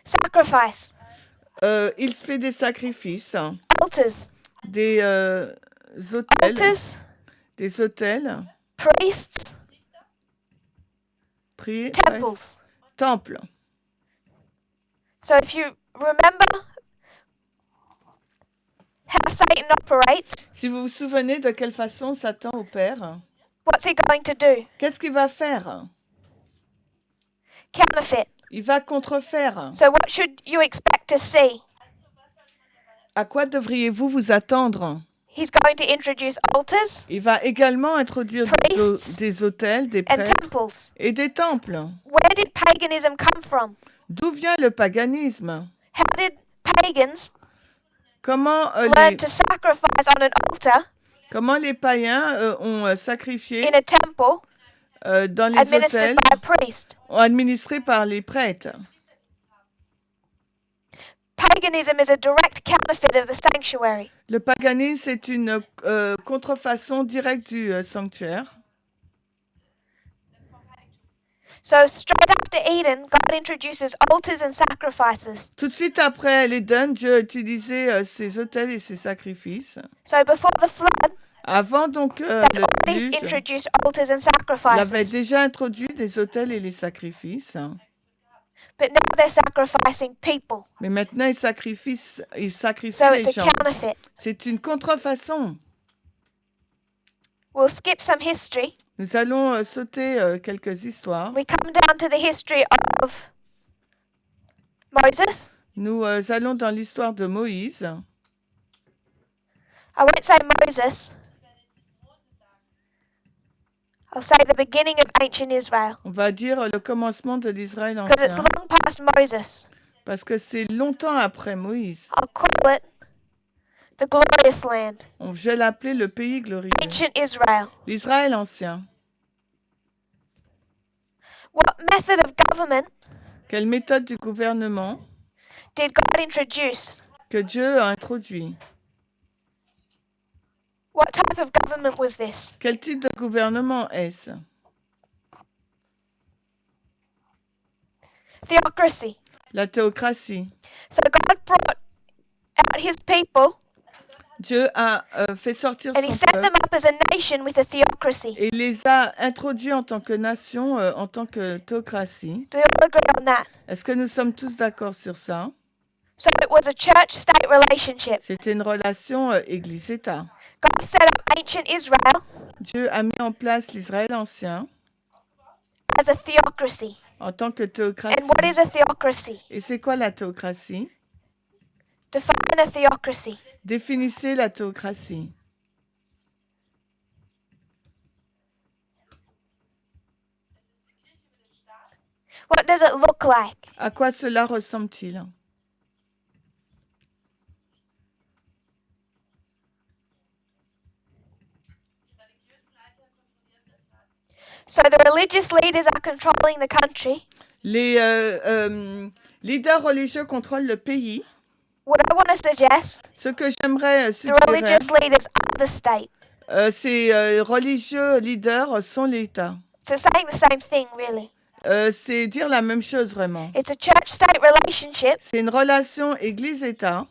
Sacrifice, Il fait des sacrifices, altars, des autels, altars, priests, temples. temples. So if you remember how Satan operates, Si vous vous souvenez de quelle façon Satan opère, what's he going to do? qu'est-ce qu'il va faire? Counterfeit. Il va contrefaire. So what should you expect to see? À quoi devriez-vous vous attendre? He's going to introduce altars Il va également introduire Priests des autels, des and prêtres temples. et des temples. Where did paganism come from? D'où vient le paganisme? How did pagans Comment learn to sacrifice on an altar les païens ont sacrifié in a temple dans les administered hôtels, by a priest? administrés par les prêtres? Paganism is a direct counterfeit of the sanctuary. Le paganisme, c'est une contrefaçon directe du sanctuaire. So straight after Eden, God introduces altars and sacrifices. Tout de suite après l'Éden, Dieu a utilisé ses autels et ses sacrifices. So before the flood, Avant donc they le already déluge, introduced altars and il avait sacrifices. déjà introduit les autels et les sacrifices. But now they're sacrificing people. Mais maintenant, il sacrifie So les it's a gens. counterfeit. C'est une contrefaçon. We'll skip some history. Nous allons sauter quelques histoires. We come down to the history of Moses. Nous allons dans l'histoire de Moïse. I won't say Moses. I'll say the beginning of ancient Israel. On va dire le commencement de l'Israël Because it's ancien. long past Moses. Parce que c'est longtemps après Moïse. I'll call it the glorious land. Je vais l'appeler le pays glorieux. Ancient Israel. L'Israël ancien. What method of government Quelle méthode du gouvernement did God introduce? que Dieu a introduit? What type of government was this? Quel type de gouvernement est-ce? Theocracy. La théocratie. So God brought out his people Dieu a fait sortir and he son set them peuple up as a nation with a theocracy. et les a introduits en tant que nation, en tant que théocratie. Do we all agree on that? Est-ce que nous sommes tous d'accord sur ça? So it was a church-state relationship. C'était une relation Église-État. God set up ancient Israel Dieu a mis en place l'Israël ancien as a theocracy. en tant que And théocratie. what is a theocracy? Et c'est quoi la théocratie? Define a theocracy. Définissez la théocratie. What does it look like? À quoi cela ressemble-t-il? So the religious leaders are controlling the country. Les leaders religieux contrôlent le pays. What I want to suggest, Ce que j'aimerais the suggérer, religious leaders are the state. Ces religieux leaders sont l'État. So saying the same thing, really. C'est dire la même chose vraiment. It's a church-state relationship, C'est une relation Église-État,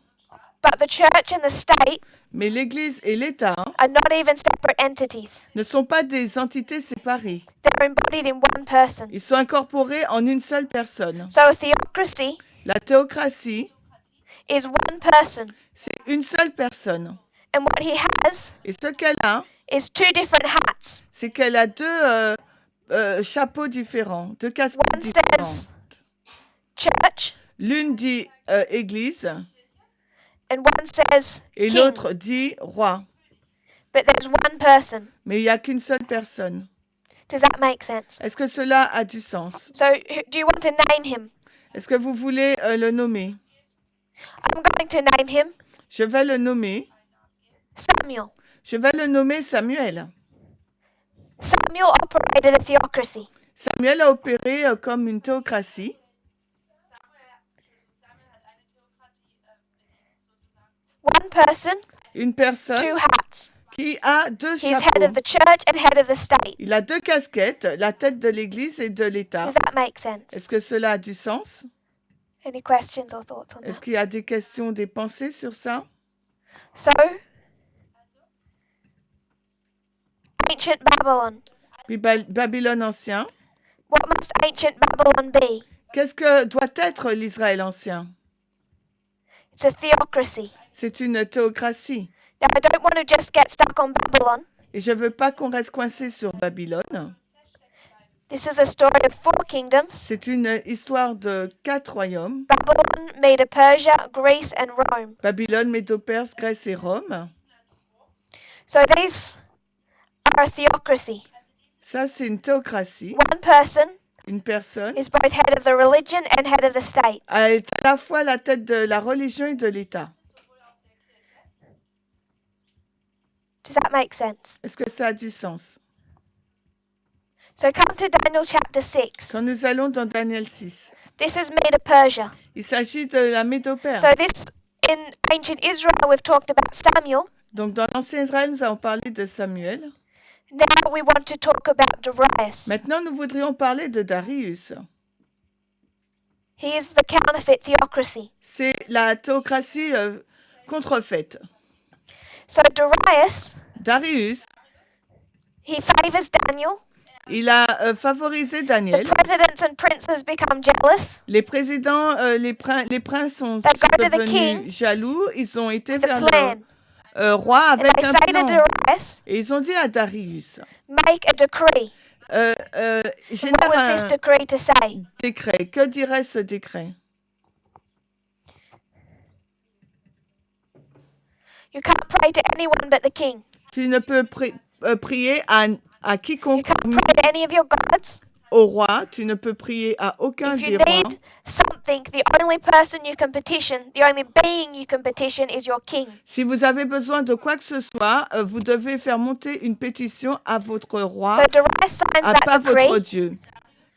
but the church and the state mais l'Église et l'État are not even separate entities. ne sont pas des entités séparées. They're embodied in one person. Ils sont incorporés en une seule personne. So a theocracy La théocratie, is one person, c'est une seule personne. and what he has Et ce qu'elle a, is two different hats. c'est qu'elle a deux chapeaux différents, deux casquettes One différentes. says church, L'une dit Église and one says et king. l'autre dit roi. But there's one person. Mais il n'y a qu'une seule personne. Does that make sense? Est-ce que cela a du sens? So do you want to name him? Est-ce que vous voulez le nommer? I'm going to name him Je vais le nommer. Samuel. Je vais le nommer Samuel. Samuel operated a theocracy. Samuel a opéré comme une théocratie. Samuel hat eine Theokratie bedient, sozusagen. One person, Une personne two hats. qui a deux He's head chapeaux. of the church and head of the state. Il a deux casquettes, la tête de l'Église et de l'État. Does that make sense? Est-ce que cela a du sens? Any questions or thoughts on Est-ce that? qu'il y a des questions, des pensées sur ça? So, ancient Babylon. Puis Babylone ancien. What must ancient Babylon be? Qu'est-ce que doit être l'Israël ancien? It's a theocracy. C'est une théocratie. Now, I don't want to just get stuck on Babylon. Et je ne veux pas qu'on reste coincé sur Babylone. This is a story of 4 kingdoms. C'est une histoire de 4 royaumes. Babylon, Medo-Persia, Greece, and Rome. Babylone, Médo-Perse, Grèce et Rome. So these are a theocracy. Ça, c'est une théocratie. One person Une personne is both head of the religion and head of the state. est à la fois la tête de la religion et de l'État. Does that make sense? Est-ce que ça a du sens? So come to Daniel chapter 6. Quand nous allons dans Daniel 6, This is Medo-Persia. il s'agit de la Médo-Perse. So this, in ancient Israel, we've talked about Samuel. Donc, dans l'Ancien Israël, nous avons parlé de Samuel. Now we want to talk about Darius. Maintenant, nous voudrions parler de Darius. He is the counterfeit theocracy. C'est la théocratie contrefaite. So Darius, Darius, he favors Daniel. il a favorisé The Daniel. presidents and princes become jealous. Les présidents, les princes sont They go to the devenus king jaloux. Ils ont été with a vers plan. le roi And avec they un say to plan. Darius, Et ils ont dit à Darius, make a decree. What génère was this un decree to say? décret. Que dirait ce décret? You can't pray to anyone but the king. Tu ne peux prier à You quiconque can't pray to any of your gods. au roi. Tu ne peux prier à aucun If des you rois. need something, the only person you can petition, the only being you can petition is your king. Si vous avez besoin de quoi que ce soit, vous devez faire monter une pétition à votre roi, So Darius signs à that pas votre decree. Dieu.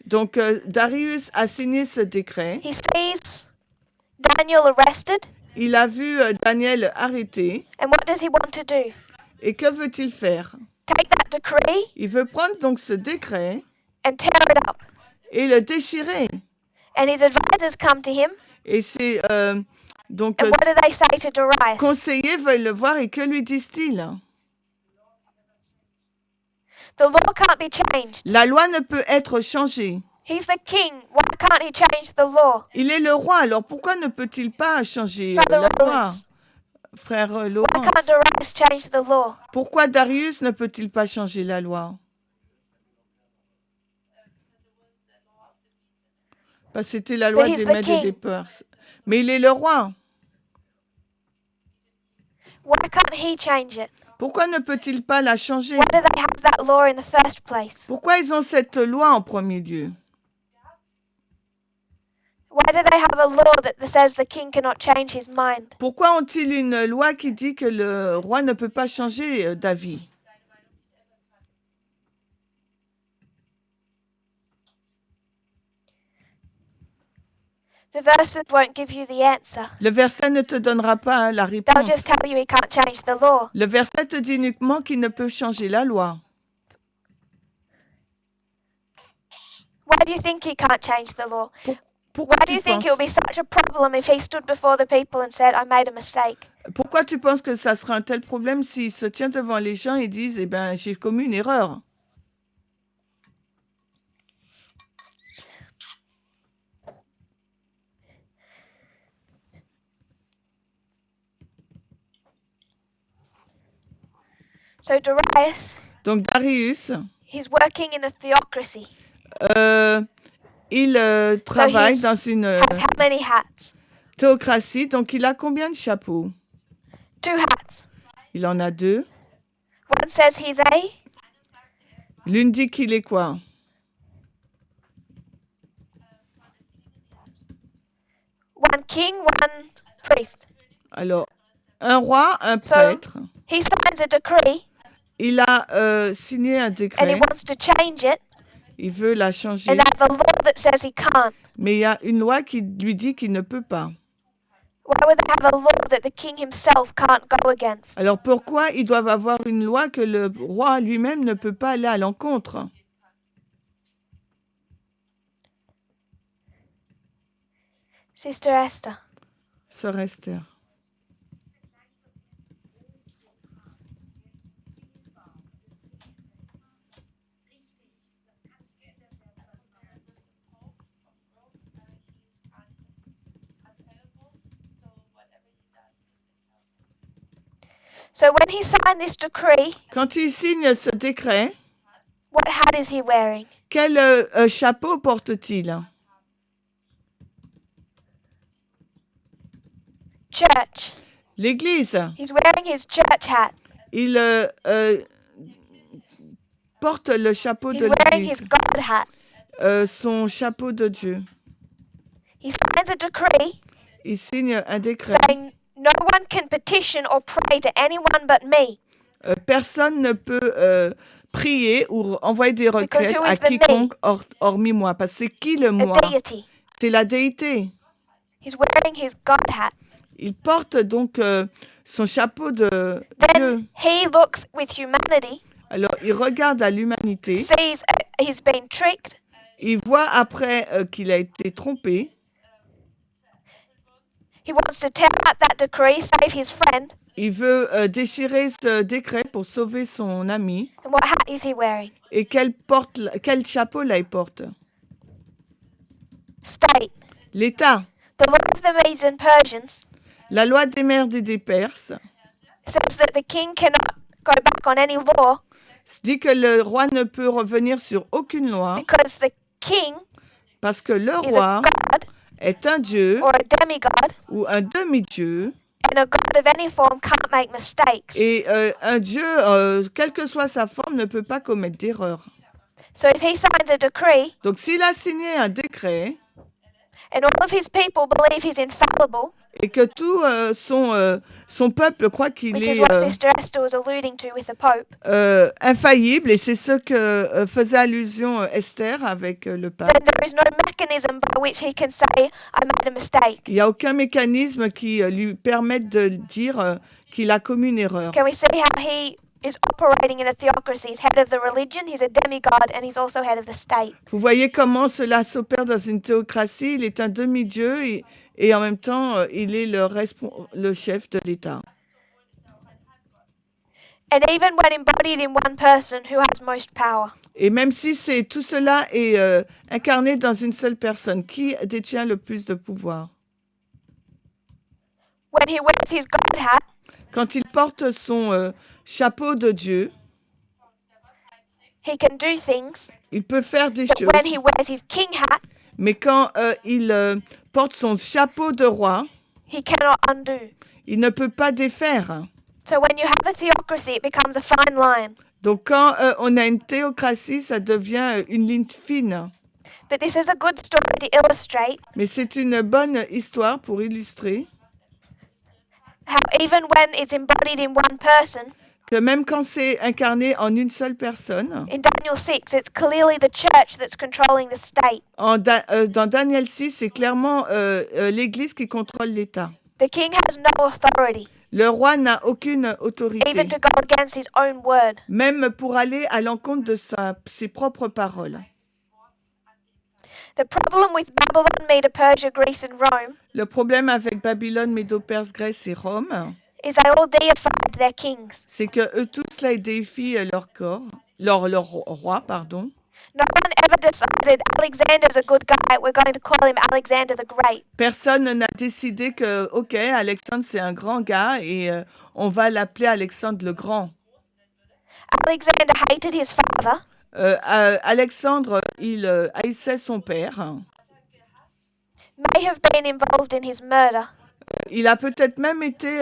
Donc, Darius a signé ce décret. He sees Daniel arrested. Il a vu Daniel arrêté. And what does he want to do? Et que veut-il faire? Take that decree Il veut prendre donc ce décret and tear it up. et le déchirer. And his advisors come to him. Et c'est donc And what do they say to Darius? conseillers veulent le voir et que lui disent-ils? The law can't be changed. La loi ne peut être changée. He's the king. Why can't he change the law? Il est le roi, alors pourquoi ne peut-il pas changer Brother la loi? Rollins, Frère why Laurent, can't Darius change the law? pourquoi Darius ne peut-il pas changer la loi? Parce que c'était la loi But he's des the Mèdes et king. des Perses. Mais il est le roi. Why can't he change it? Pourquoi ne peut-il pas la changer? Why do they have that law in the first place? Pourquoi ils ont cette loi en premier lieu? Why do they have a law that says the king cannot change his mind? Pourquoi ont-ils une loi qui dit que le roi ne peut pas changer d'avis? The verses won't give you the answer. Le verset ne te donnera pas la They'll réponse. just tell you he can't change the law. Le verset te dit uniquement qu'il ne peut changer la loi. Why do you think he can't change the law? Pourquoi Why do tu you think penses, it would be such a problem if he stood before the people and said, I made a mistake? pourquoi tu penses que ça sera un tel problème s'il se tient devant les gens et disent, eh ben, j'ai commis une erreur? So Darius, Donc Darius, he's working in a theocracy. il travaille he's- dans une Has how many hats? théocratie, donc il a combien de chapeaux? 2 hats. Il en a 2. One says he's a, L'une dit qu'il est quoi? one king, one priest. Alors, un roi, un So- prêtre. He signs a decree Il a signé un and he décret. wants to change it, Il veut la changer. and they have a law that says he can't. Mais il y a une loi qui lui dit qu'il ne peut pas. Why would they have a law that the king himself can't go against? Alors pourquoi ils doivent avoir une loi que le roi lui-même ne peut pas aller à l'encontre? Sister Esther, Sœur Esther. so when he signed this decree, Quand il signe ce décret, what hat is he wearing? quel chapeau porte-t-il? Church. L'Église. He's wearing his church hat. Il porte le chapeau He's de wearing l'Église, his God hat. son chapeau de Dieu. He signs a decree Il signe un décret. saying no one can petition or pray to anyone but me. Personne ne peut prier ou envoyer des requêtes who à is the me? quiconque hormis moi. Parce que c'est qui le A moi? deity. C'est la déité. He's wearing his God hat. Il porte donc son chapeau de Dieu. Then he looks with humanity, Alors, il regarde à l'humanité. sees he's been tricked, Il voit après qu'il a été trompé. he wants to tear up that decree, save his friend. Il veut déchirer ce décret pour sauver son ami. And what hat is he wearing? Et quel chapeau là il porte? State. L'État. The law of the Medes and Persians La loi des Mèdes et des Perses says that the king cannot go back on any law dit que le roi ne peut revenir sur aucune loi because the king parce que le is a roi god est un dieu or a demigod, ou un demi-dieu and a god of any form can't make mistakes. et un dieu, quelle que soit sa forme, ne peut pas commettre d'erreur. So if he signs a decree Donc s'il a signé un décret and all of his people believe he's infallible, et que tout son peuple croit qu'il which est is what Sister Esther was alluding to with the Pope, infaillible, et c'est ce que faisait allusion Esther avec le pape. then there is no mechanism by which he can say, I made a mistake. Il n'y a aucun mécanisme qui lui permette de dire qu'il a commis une erreur. Can we see how he is operating in a theocracy? He's head of the religion, he's a demigod, and he's also head of the state. Vous voyez comment cela s'opère dans une théocratie. Il est un demi-dieu et en même temps, il est le chef de l'État. And even when embodied in one person who has most power. Et même si tout cela est incarné dans une seule personne, qui détient le plus de pouvoir? When he wears his God hat, Quand il porte son chapeau de Dieu, he can do things, il peut faire des but choses. when he wears his king hat, Mais quand il porte son chapeau de roi, he cannot undo. il ne peut pas défaire. So when you have a theocracy, it becomes a fine line. Donc quand on a une théocratie, ça devient une ligne fine. But this is a good story to illustrate Mais c'est une bonne histoire pour illustrer how even when it's embodied in one person, que même quand c'est incarné en une seule personne, In Daniel 6, it's clearly the church that's controlling the state. dans Daniel 6, c'est clairement l'Église qui contrôle l'État. The king has no authority, Le roi n'a aucune even autorité, to go against his own word. même pour aller à l'encontre de ses propres paroles. The problem with Babylon, Medo Persia, Greece, and Rome Le problème avec Babylone, Médo-Perse, Grèce et Rome, is they all deified their kings. c'est que eux tous là, ils déifient leur roi, pardon. No one ever decided Alexander's a good guy, we're going to call him Alexander the Great. Personne n'a décidé que, ok, Alexandre c'est un grand gars et on va l'appeler Alexandre le Grand. Alexander hated his father, Alexandre, il haïssait son père. may have been involved in his murder, Il a peut-être même été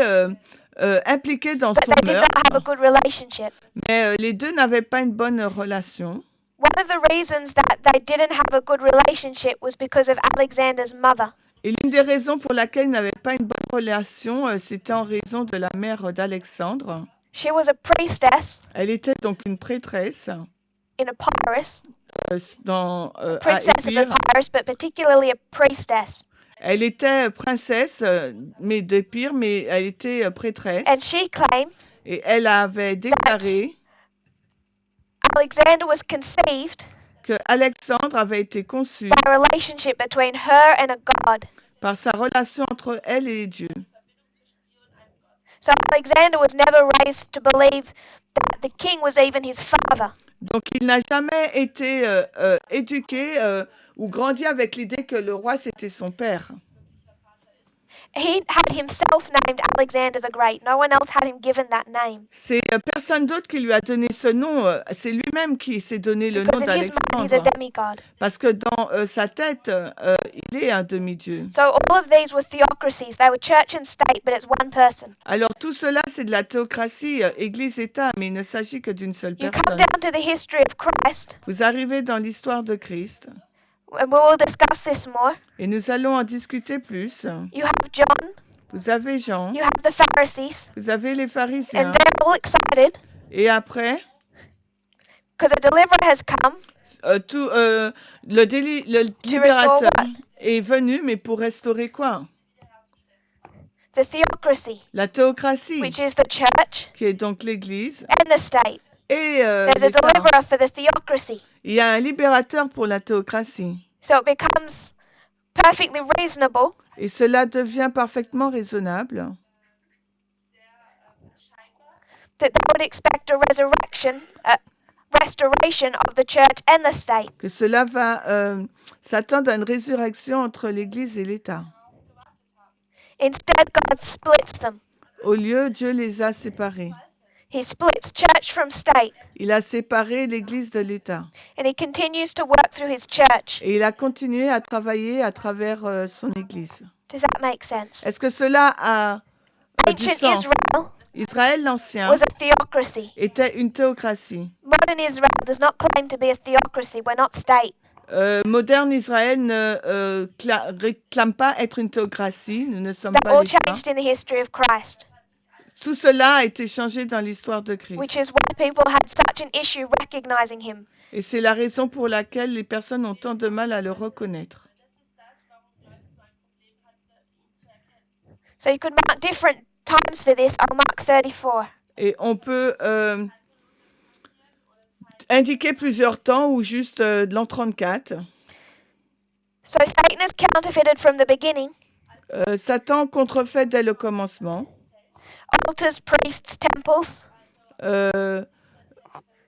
impliqué dans but son they did not have a meurtre, good relationship. mais les deux n'avaient pas une bonne relation. One of the reasons that they didn't have a good relationship was because of Alexander's mother. Et l'une des raisons pour laquelle ils n'avaient pas une bonne relation, c'était en raison de la mère d'Alexandre. She was a priestess Elle était donc une prêtresse in Epirus, à princess of Épire. Epirus, but particularly a priestess. Elle était princesse mais d'Épire, mais elle était prêtresse. And she claimed Et elle avait déclaré Alexander was conceived que Alexandre avait été conçu by a relationship between her and a god. par sa relation entre elle et Dieu. So Alexander was never raised to believe that the king was even his father. Donc il n'a jamais été éduqué ou grandi avec l'idée que le roi c'était son père. He had himself named Alexander the Great. No one else had him given that name. C'est personne d'autre qui lui a donné ce nom, c'est lui-même qui s'est donné le nom Because in his mind, he's a d'Alexandre. demigod. Parce que dans sa tête, il est un demi-dieu. So all of these were theocracies. They were church and state, but it's one person. Alors tout cela, c'est de la théocratie, Église-État, mais il ne s'agit que d'une seule You come personne. down to the history of Christ, Vous arrivez dans l'histoire de Christ, and we will discuss this more. et nous allons en discuter plus. You have John, Vous avez Jean, you have the Pharisees, vous avez les and pharisiens, they're all excited et après, because a deliverer has come. le libérateur est venu, mais pour restaurer quoi? The theocracy, La théocratie, which is the church qui est donc l'Église, and the state. et There's a l'État. deliverer for the theocracy. Il y a un libérateur pour la théocratie. So it becomes perfectly reasonable Et cela devient parfaitement raisonnable that they would expect a restoration of the church and the state. que cela va s'attendre à une résurrection entre l'Église et l'État. Instead, God splits them. Au lieu, Dieu les a séparés. He splits church from state, Il a séparé l'Église de l'État. and he continues to work through his church. Et il a continué à travailler à travers son Église. Does that make sense? Est-ce que cela a du Ancient sens? Israel Israël l'Ancien was a theocracy. était une théocratie. Modern Israel does not claim to be a theocracy. We're not state. Moderne Israël ne réclame pas être une théocratie. Nous ne sommes That pas all l'État. changed in the history of Christ, Tout cela a été changé dans l'histoire de Christ. which is why people had such an issue recognizing him. Et c'est la raison pour laquelle les personnes ont tant de mal à le reconnaître. So you could mark different times for this. I'll mark 34. Et on peut indiquer plusieurs temps ou juste de l'an 34. So Satan has counterfeited from the beginning. Satan contrefait dès le commencement. Altars, priests, temples,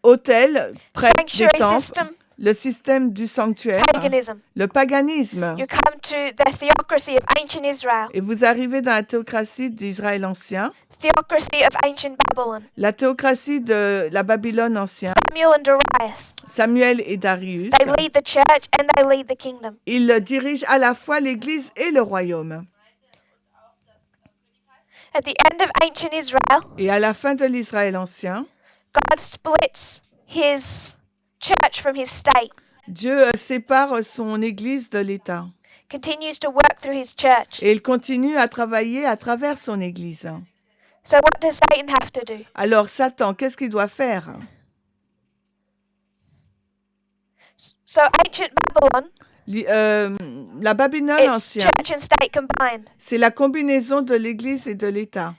Hôtel, prêtre, des sanctuary temples, system, le système du sanctuaire, paganism. le paganisme. You come to the theocracy of ancient Israel, Et vous arrivez dans la théocratie d'Israël ancien, theocracy of ancient Babylon, la théocratie de la Babylone ancien, Samuel and Darius. Samuel et Darius. They lead the church and they lead the kingdom. Ils dirigent à la fois l'Église et le royaume. At the end of ancient Israel, Et à la fin de l'Israël ancien, God splits his church from his state, Dieu sépare son Église de l'État. continues to work through his church. Et il continue à travailler à travers son Église. So what does Satan have to do? Alors Satan, qu'est-ce qu'il doit faire? So ancient Babylon, La Babylone it's ancienne, church and state combined. c'est la combinaison de l'Église et de l'État.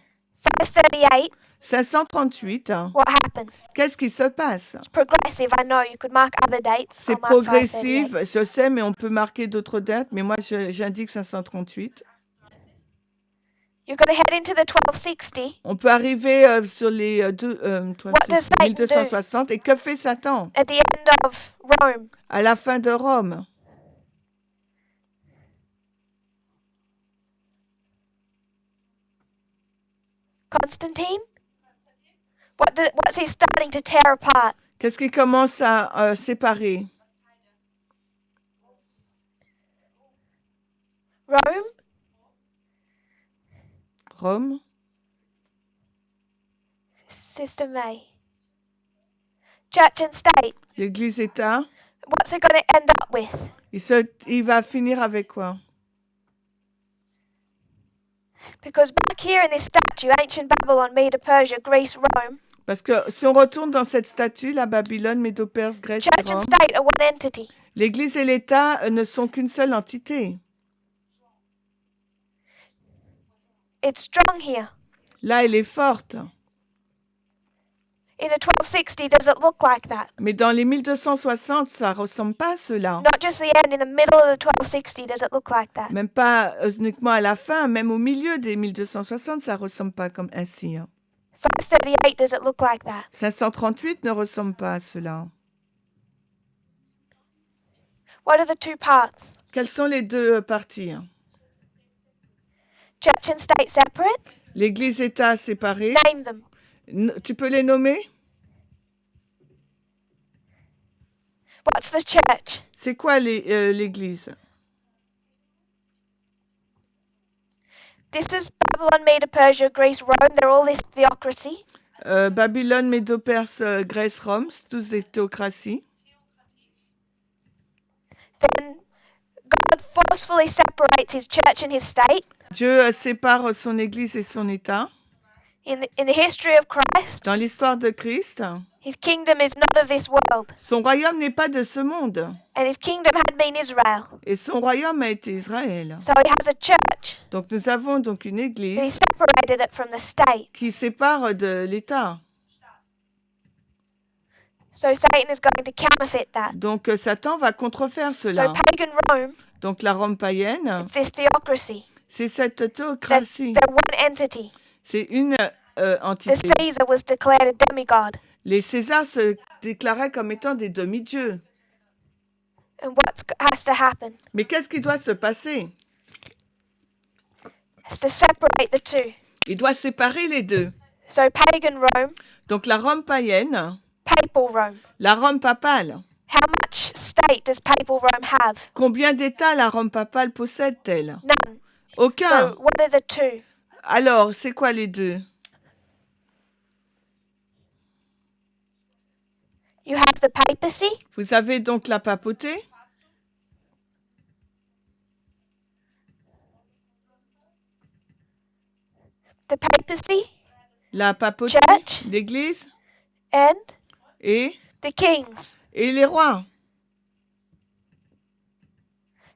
538, 538, what happened? qu'est-ce qui se passe? It's progressive, I know. You could mark other dates. C'est I'll mark 538. progressif, je sais, mais on peut marquer d'autres dates, mais moi j'indique 538. You're going to head into the 1260 On peut arriver sur les What does Satan 1260. Et que fait Satan at the end of Rome. à la fin de Rome? Constantine? What's he starting to tear apart? Qu'est-ce qui commence à séparer? Rome? Rome, Sister May. Church and state. l'Église-État. What's it going to end up with? Il va finir avec quoi? Because back here in this statue, ancient Babylon, Medo Persia, Greece, Rome, Parce que si on retourne dans cette statue, la Babylone, Médo-Perse, Grèce et church and Rome, state are one entity. l'Église et l'État ne sont qu'une seule entité. It's strong here. Là, elle est forte. In the 1260, does it look like that? Mais dans les 1260, ça ressemble pas à cela. Not just the end, in the middle of the 1260, does it look like that? Même pas uniquement à la fin, même au milieu des 1260, ça ressemble pas comme ainsi. 538, does it look like that? 538 ne ressemble pas à cela. What are the two parts? Quelles sont les deux parties? Church and state separate? L'Église-État séparée. Name them. Tu peux les nommer? What's the church? C'est quoi l'Église? This is Babylon, Medo Persia, Greece, Rome. They're all this theocracy. Babylone, Médo-Perse, Grèce, Rome, c'est tous des théocraties. Then God forcefully separates his church and his state. Dieu sépare son Église et son État. In the history of Christ, Dans l'histoire de Christ, his kingdom is not of this world, son royaume n'est pas de ce monde. and his kingdom had been Israel. Et son royaume a été Israël. So he has a church, Donc nous avons donc une but he Église separated it from the state. qui sépare de l'État. So Satan is going to counterfeit that. Donc Satan va contrefaire So cela. pagan Rome, Donc la Rome païenne, it's this theocracy. c'est cette They're, théocratie. they're one entity. C'est une The entité. Caesar was declared a demigod. Les Césars se déclaraient comme étant des demi-dieux. And what has to happen Mais qu'est-ce qui doit se passer? is to separate the two. Il doit séparer les deux. So pagan Rome, Donc la Rome païenne, papal Rome. la Rome papale. How much state does papal Rome have? Combien d'États la Rome papale possède-t-elle? None. Aucun. So what are the two? Alors, c'est quoi les deux? You have the papacy, Vous avez donc la papauté, la papauté, Church. l'Église and et the kings. les rois.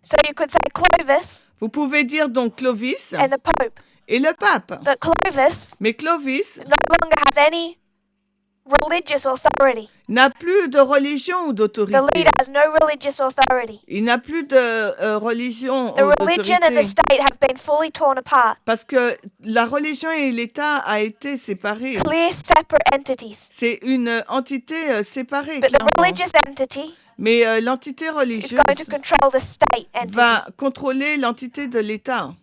So you could say Clovis Vous pouvez dire donc Clovis and the Pope. et le pape. But Clovis Mais Clovis no longer has any religious authority. n'a plus de religion ou The d'autorité. leader has no religious authority. Il n'a plus de religion The ou religion and the d'autorité. state have been fully torn apart. Parce que la religion et l'État a été séparés. Clear separate entities. C'est une entité séparée. But the clairement. religious entity Mais l'entité is religieuse going to control the state entity. va contrôler l'entité de l'État.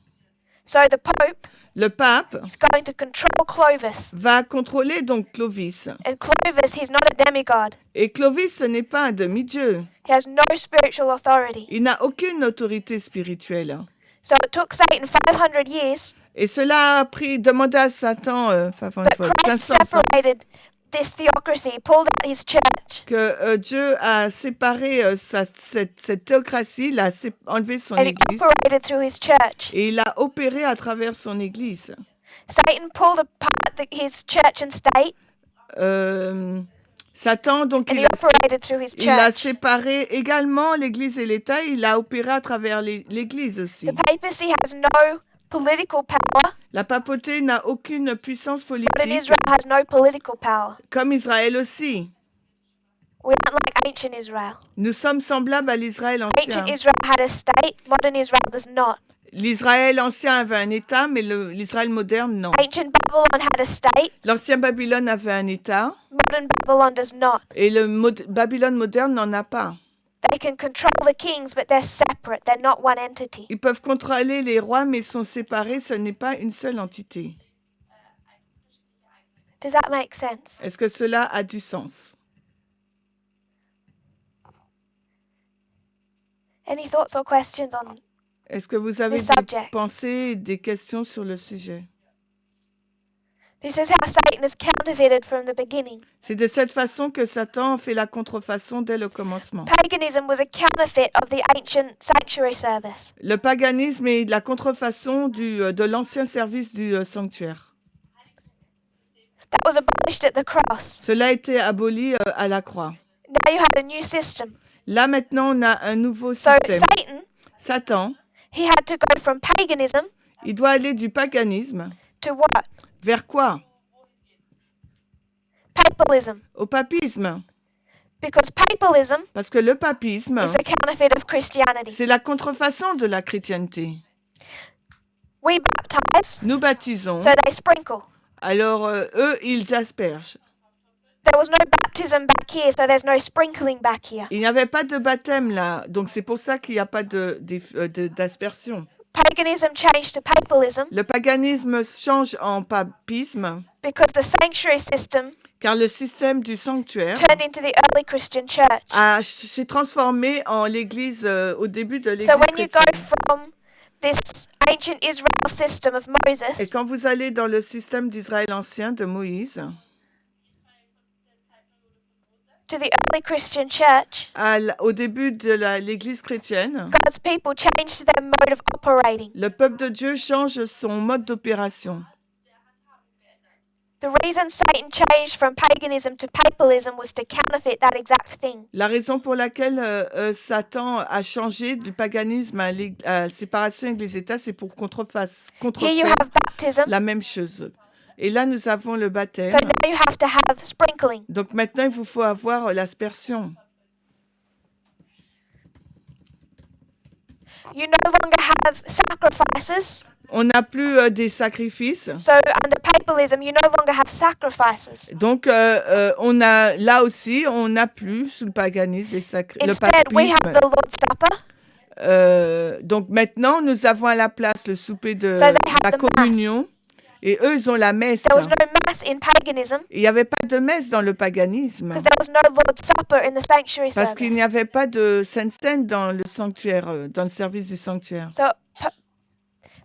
So the Pope Le pape is going to control Clovis. va contrôler donc Clovis. And Clovis, he's not a demigod. Et Clovis, ce n'est pas un demi-dieu. He has no spiritual authority. Il n'a aucune autorité spirituelle. So it took Satan 500 years, Et cela a demandé à Satan, but Christ 500 ans, separated this theocracy, pulled out his church, que Dieu a séparé cette théocratie, il a enlevé son and he église operated through his church. et il a opéré à travers son église. Satan pulled apart his church and state, Satan, donc, and he operated through his il a church. séparé également l'Église et l'État. Il a opéré à travers l'Église aussi. The papacy has no political power. La papauté n'a aucune puissance Modern politique, Israel has no political power. comme Israël aussi. We aren't like ancient Israel. Nous sommes semblables à l'Israël ancien. Ancient Israel had a state. Modern Israel does not. L'Israël ancien avait un État, mais l'Israël moderne, non. Ancient Babylon had a state. L'ancien Babylone avait un État, Modern Babylon does not. et Babylone moderne n'en a pas. They can control the kings, but they're separate. They're not one entity. Ils peuvent contrôler les rois, mais ils sont séparés, ce n'est pas une seule entité. Does that make sense? Est-ce que cela a du sens? Any thoughts or questions on? Est-ce que vous avez The des subject. pensées, des questions sur le sujet? This is how Satan is counterfeited from the beginning. C'est de cette façon que Satan fait la contrefaçon dès le commencement. Paganism was a counterfeit of the ancient sanctuary service. Le paganisme est la contrefaçon de l'ancien service du sanctuaire. That was abolished at the cross. Cela a été aboli à la croix. Now you have a new system. Là, maintenant, on a un nouveau So système. Satan, Satan, he had to go from paganism il doit aller du paganisme to what? vers quoi? Papalism. Au papisme. Because papalism Parce que le papisme, is the counterfeit of Christianity. c'est la contrefaçon de la chrétienté. We baptize, Nous baptisons, so they sprinkle. alors eux, ils aspergent. There was no baptism back here, so there's no sprinkling back here. Il n'y avait pas de baptême là, donc c'est pour ça qu'il n'y a pas d'aspersion. Paganism changed to papalism Le paganisme change en papisme, because the sanctuary system car le système du sanctuaire turned into the early Christian church. s'est transformé en l'église au début de l'église So when you go chrétienne. from this ancient Israel system of Et Moses quand vous allez dans le système d'Israël ancien de Moïse, to the early Christian church, au début de l'église chrétienne, God's people changed their mode of operating. le peuple de Dieu change son mode d'opération. The reason Satan changed from paganism to papalism was to counterfeit that exact thing. La raison pour laquelle Satan a changé du paganisme à la séparation Église-État, c'est pour Here you contrefaire have baptism, la même chose. Et là, nous avons le baptême. so now you have to have sprinkling. Donc maintenant, il vous faut avoir l'aspersion. You no longer have sacrifices, On n'a plus des sacrifices. so under papalism you no longer have sacrifices. Donc, on a là aussi, on n'a plus sous le paganisme le Instead, we have papisme. the Lord's Supper, Donc maintenant, nous avons à la place le souper de So they have la the mass. communion. Et eux, ils ont la messe. there was no mass in paganism Il n'y avait pas de messe dans le paganisme. because there was no Lord's Supper in the sanctuary Parce qu'il n'y service. avait pas de Sainte Seine dans le sanctuaire, dans le service du sanctuaire. So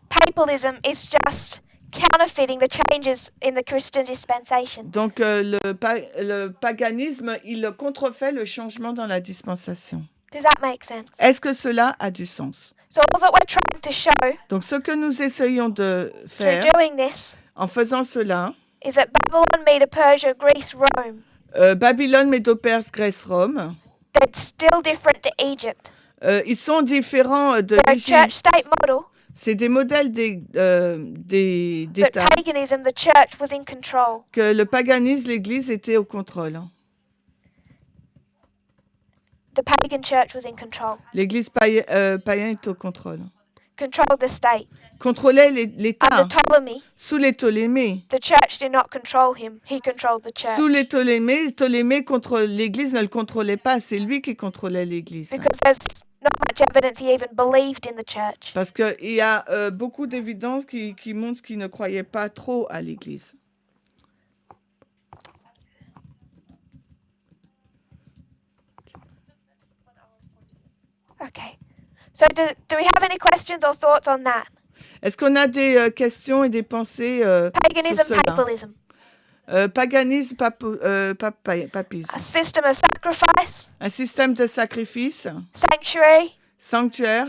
papalism is just counterfeiting the changes in the Christian dispensation. Donc le paganisme, il contrefait le changement dans la dispensation. Does that make sense? Est-ce que cela a du sens? So all that we're trying to show Donc ce que nous essayons de through faire doing this en faisant cela, is that Babylon, Medo Persia, Greece, Rome, Babylone, Médo-Perse, Grèce, Rome, they're still different to Egypt. ils sont différents de They're a l'Égypte. church-state model, C'est des modèles but d'État paganism, the church was in control. que le paganisme, l'Église était au contrôle. The pagan church was in control. L'Église païen est au contrôle. Controlled the state. Contrôlait l'État Under Ptolemy, sous les Ptolémées. the church did not control him. He controlled the church. Sous les Ptolémées, l'Église ne le contrôlait pas, c'est lui qui contrôlait l'Église. Because there's not much evidence he even believed in the church. Parce qu'il y a beaucoup d'évidences qui montrent qu'il ne croyait pas trop à l'Église. Okay. So do we have any questions or thoughts on that? Est-ce qu'on a des questions et des pensées Paganism, sur cela? papalism. Paganisme, papisme. A system of sacrifice, Un système de sacrifice, sanctuary, sanctuaire,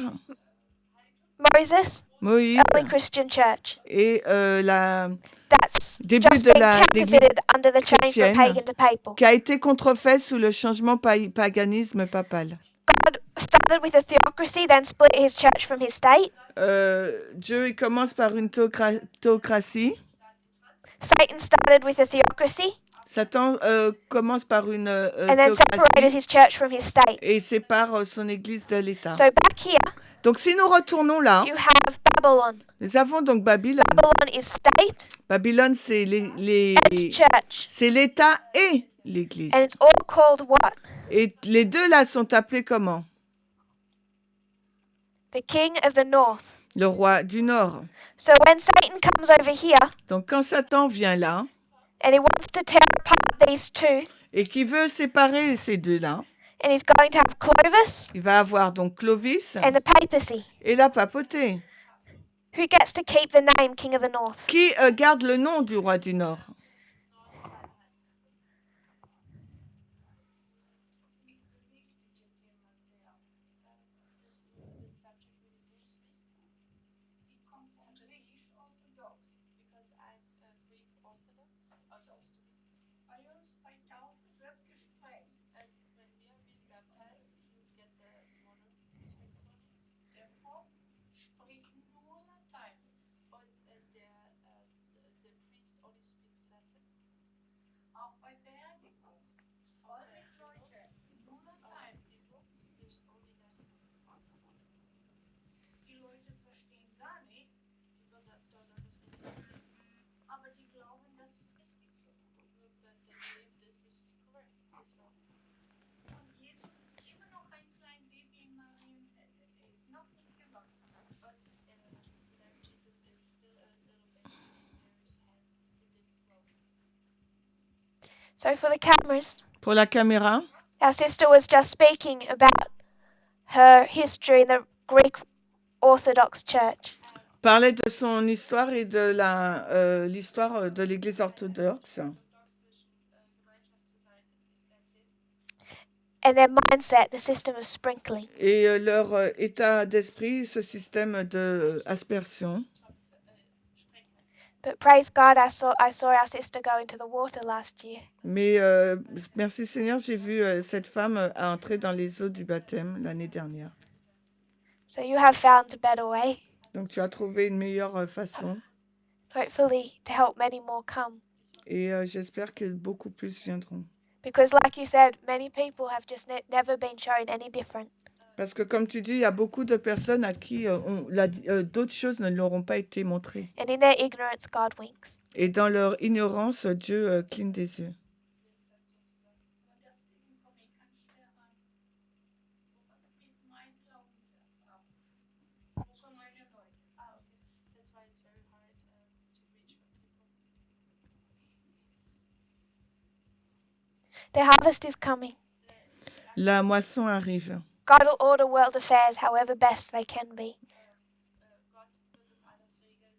Moses, Moïse early Christian church. et That's début just de been l'Église counterfeited under the change from chrétienne pagan to papal. qui a été contrefait sous le changement paganisme papal. God started with a theocracy, then split his church from his state. Dieu il commence par une théocratie. Satan started with a theocracy Satan commence par une and then separated théocratie his church from his state. et sépare son Église de l'État. So back here, Donc si nous retournons là, you have Babylon. nous avons donc Babylone. Babylon is state Babylone, c'est and church. c'est l'État et l'Église. And it's all called what? Et les deux là sont appelés comment? The king of the north. Le roi du Nord. So when Satan comes over here Donc quand Satan vient là and he wants to tear apart these two, et qui veut séparer ces deux-là, and he's going to have Clovis il va avoir donc Clovis and the papacy. et la papauté. Who gets to keep the name king of the north? Qui garde le nom du roi du Nord? Because I'm Greek Orthodox. Bei uns bei Taufe wird gesprochen. And when we are being baptized, you get the mono. Der Pop spricht nur Lateinisch. Und the priest only speaks Latin. Auch bei Beerdigung. Alle Leute nur Lateinisch. There's only Latin. Die Leute verstehen gar nichts. People that don't understand. Aber die glauben, das ist richtig so. But they believe this is correct. This wrong. Und Jesus ist immer noch ein kleines Baby in Marienhände. Er ist noch nicht gewachsen. But for them, Jesus is still a little baby in Mary's hands. He didn't grow. So for the cameras, Pour la caméra, our sister was just speaking about her history in the Greek Orthodox Church. parlait de son histoire et de l'histoire de l'Église orthodoxe And their mindset, the system of sprinkling. et leur état d'esprit, ce système de aspersion. But praise God, I saw our sister go into the water last year. Mais merci Seigneur, j'ai vu cette femme entrer dans les eaux du baptême l'année dernière. So you have found a better way, Donc tu as trouvé une meilleure façon hopefully, to help many more come. et j'espère que beaucoup plus viendront. Because like you said, many people have just never been shown any different. Parce que comme tu dis, il y a beaucoup de personnes à qui d'autres choses ne leur ont pas été montrées. And in their ignorance, God winks. Et dans leur ignorance, Dieu cligne des yeux. Und deswegen komme ich ganz schwer ran. Mit meinen Glaubenserfahrungen. Von meinen Leuten. That's why it's very hard to reach my people. The harvest is coming. La moisson arrive. God will order world affairs however best they can be. Gott wird das alles regeln.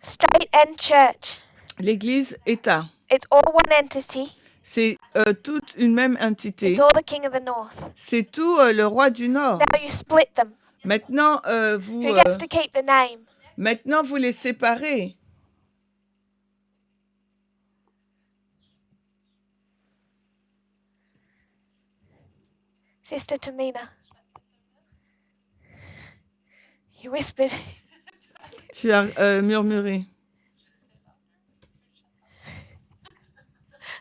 State and church. L'Église, État. It's all one entity. C'est toute une même entité. It's all the king of the north. C'est tout le roi du Nord. Now you split them. Maintenant, Who gets to keep the name? vous les séparez. Sister Tamina. You whispered. Tu as murmuré.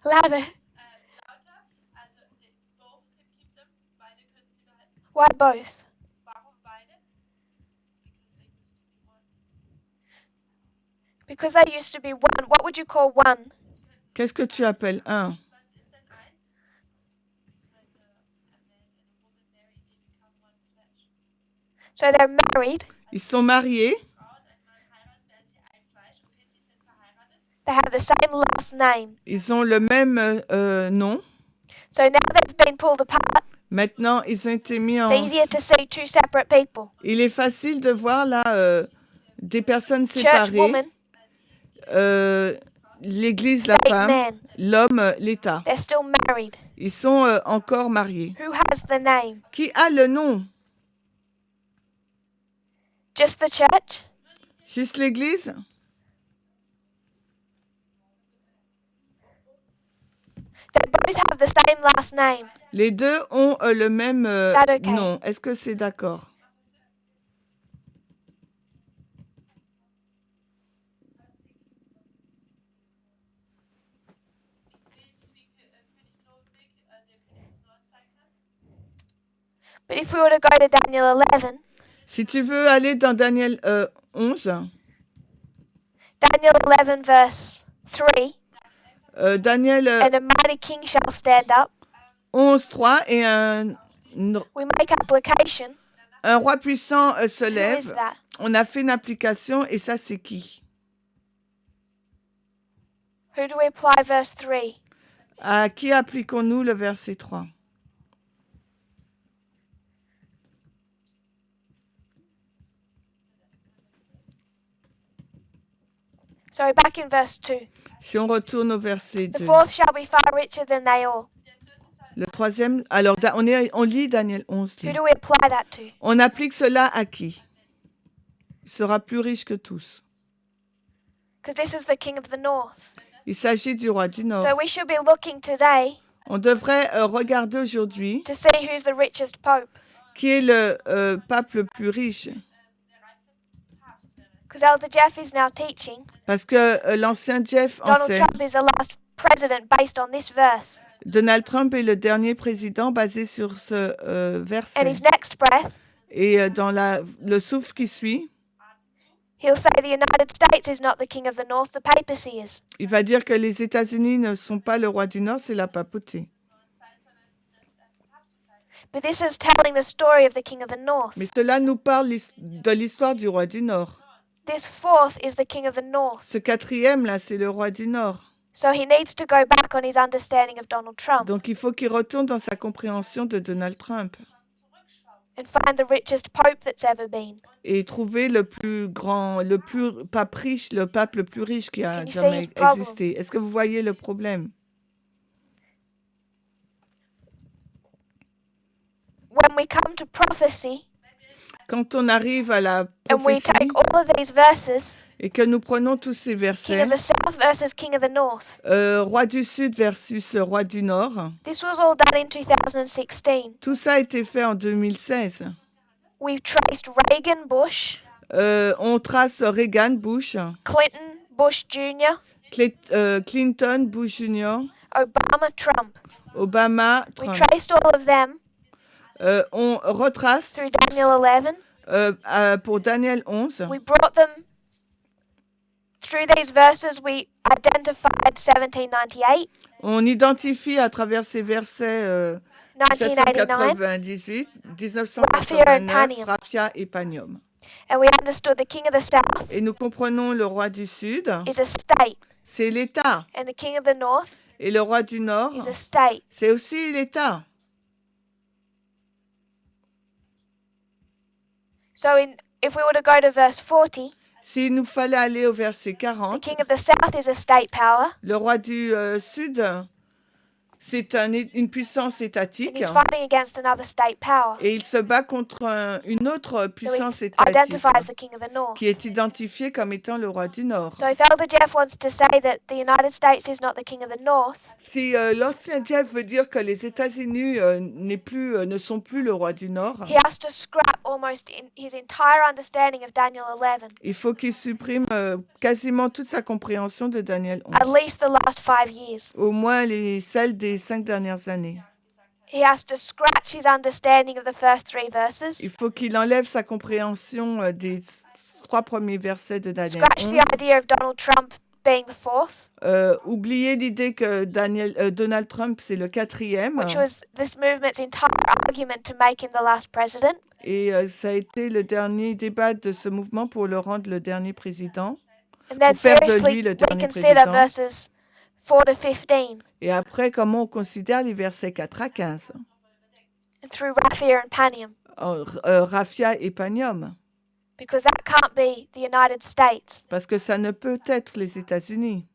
Louder. Lauter, also both can keep them. Beide können sie behalten. Why both? Warum beide? Because Because they used to be one. they used to be one. What would you call one? Qu'est-ce que tu appelles un? Was ist denn eins? When a man and a woman marry, they become one flesh. So they're married. Ils sont mariés. Frau und ein Mann heiraten, werden sie ein Fleisch. Okay, sie sind verheiratet. They have the same last name. Ils ont le même nom. So now they've been pulled apart. Maintenant, ils ont été mis It's en... easier to see two separate people. Il est facile de voir là des personnes Church séparées. woman, l'Église, la state femme, men. l'homme, l'État. They're still married. Ils sont encore mariés. Who has the name? Qui a le nom? Just the church? Juste l'Église? They both have the same last name. Les deux ont le même that okay? nom. Est-ce que c'est d'accord? But if we were to go to Daniel 11, Si tu veux aller dans Daniel 11, Daniel 11 verse 3, Daniel and a mighty king shall stand up. 11, 3, et We make application. un roi puissant se Who is lève. that? On a fait une application et ça, c'est qui? Who do we apply verse 3? À qui appliquons-nous le verset 3? Sorry, back in verse 2. Si on retourne au verset The 2. fourth shall be far richer than they all. Le troisième, alors on lit Daniel 11. Who do we apply that to? On applique cela à qui? Il sera plus riche que tous. Because this is the king of the north. Il s'agit du roi du Nord. So we should be looking today On devrait regarder aujourd'hui to see who's the richest pope. qui est le pape le plus riche. Because Elder Jeff is now teaching. Parce que l'ancien Jeff Donald enseigne. Trump is the last president based on this verse. Donald Trump est le dernier président basé sur ce And verset. his next breath, Et dans le souffle qui suit, he'll say the United States is not the king of the north, the papacy is. il va dire que les États-Unis ne sont pas le roi du Nord, c'est la papauté. But this is telling the story of the king of the north. Mais cela nous parle de l'histoire du roi du Nord. This fourth is the king of the north. Ce quatrième, là, c'est le roi du Nord. So he needs to go back on his understanding of Donald Trump Donc, il faut qu'il retourne dans sa compréhension de Donald Trump and find the richest pope that's ever been. et trouver le plus grand, le plus pape riche, le pape le plus riche qui a Can you see jamais his problem? existé. Est-ce que vous voyez le problème? When we come to prophecy Quand on arrive à la and we prophétie take all of these verses, et que nous prenons tous ces king versets, of the south versus king of the north, roi du Sud versus roi du Nord, this was all done in 2016. tout ça a été fait en 2016. We've traced Reagan, Bush, On trace Reagan, Bush, Clinton, Bush Jr., Clinton, Bush Jr., Obama, Trump. Obama, We Trump. traced all of them On retrace through Daniel 11. pour Daniel 11. We brought them through these verses. We identified 1798, On identifie à travers ces versets 1989, 1798, Raphia 1989, and Panium. Raphia et Panium. and we understood the king of the south Et nous comprenons le roi du Sud, is a state, c'est l'État. and the king of the north Et le roi du Nord, is a state. c'est aussi l'État. So, if we were to go to verse 40, S'il nous fallait aller au verset the 40, king of the south is a state power, le roi du Sud, c'est une puissance and étatique he's fighting against another state power. et il se bat contre une autre So puissance it étatique identifies the king of the north. qui est identifiée comme étant le roi du Nord. So if Elder Jeff wants to say that the United States is not the king of the north, Si l'ancien Jeff veut dire que les États-Unis ne sont plus le roi du Nord, he has to scrap almost his entire understanding of Daniel 11, il faut qu'il supprime quasiment toute sa compréhension de Daniel 11. at least the last 5 years. Au moins celles des 5 dernières années. He has to scratch his understanding of the first 3 verses, Il faut qu'il enlève sa compréhension des 3 premiers versets de Daniel scratch 11. the idea of Donald Trump being the fourth, Oubliez l'idée que Donald Trump, c'est le quatrième. which was this movement's entire argument to make him the last president. Et ça a été le dernier débat de ce mouvement pour le rendre le dernier président. And then Pour faire de seriously lui le dernier reconsider président. verses 4 to 15 Et après, comment on considère les versets 4 à 15 and through Raphia and Panium, Raphia et Panium. because that can't be the United States. Parce que ça ne peut être les États-Unis.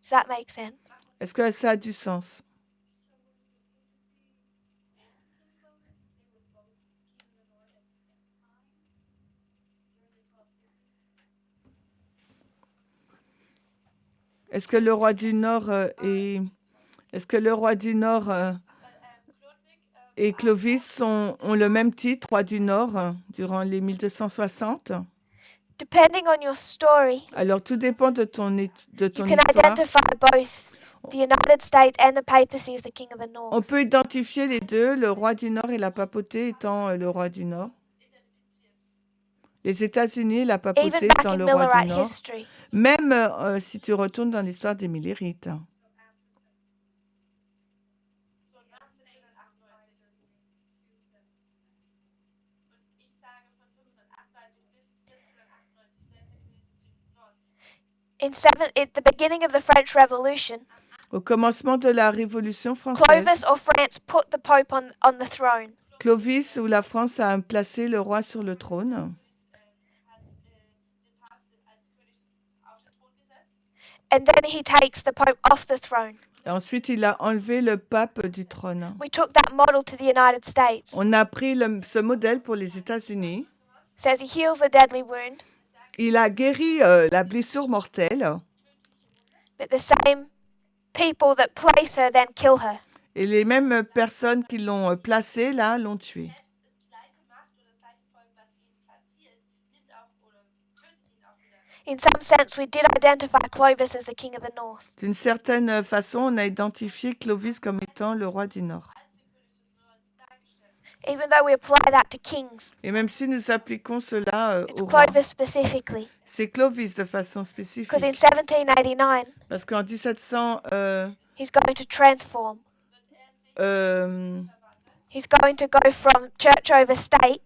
Does that make sense? Est-ce que ça a du sens? Est-ce que le roi du Nord est-ce que le roi du Nord et Clovis ont le même titre, roi du Nord, durant les 1260? Depending on your story, Alors, tout dépend de ton you can histoire. identify both the United States and the papacy as the king of the On north. peut identifier les deux, le roi du Nord et la papauté étant le roi du Nord. Les États-Unis et la Even papauté back étant in le roi du Millerite Nord. history. Même si tu retournes dans l'histoire des Millérites. So nach 1798. Und ich sage von 538 bis 1798, wer ist der König des Nordens? At the beginning of the French Revolution, Au commencement de la Révolution française, Clovis or France put the Pope on the throne. Clovis ou la France a placé le roi sur le trône. Hat den Papst als König auf den Thron gesetzt. And then he takes the Pope off the throne. Et ensuite, il a enlevé le pape du trône. We took that model to the United States. On a pris ce modèle pour les États-Unis. Says he heals a deadly wound, Il a guéri la blessure mortelle but the same people that place her then kill her. et les mêmes personnes qui l'ont placé là l'ont tué. Selbst das gleiche Macht oder das gleiche Volk, was ihn platziert, nimmt auch oder tötet ihn auch wieder. In some sense, we did identify Clovis as the king of the north. D'une certaine façon, on a identifié Clovis comme étant le roi du Nord. Als den König des Nordens dargestellt. Even though we apply that to kings, Et même si nous appliquons cela it's au roi, Clovis specifically. c'est Clovis de façon spécifique. Because in 1789, Parce qu'en 1700, he's going to transform. He's going to go from church over state.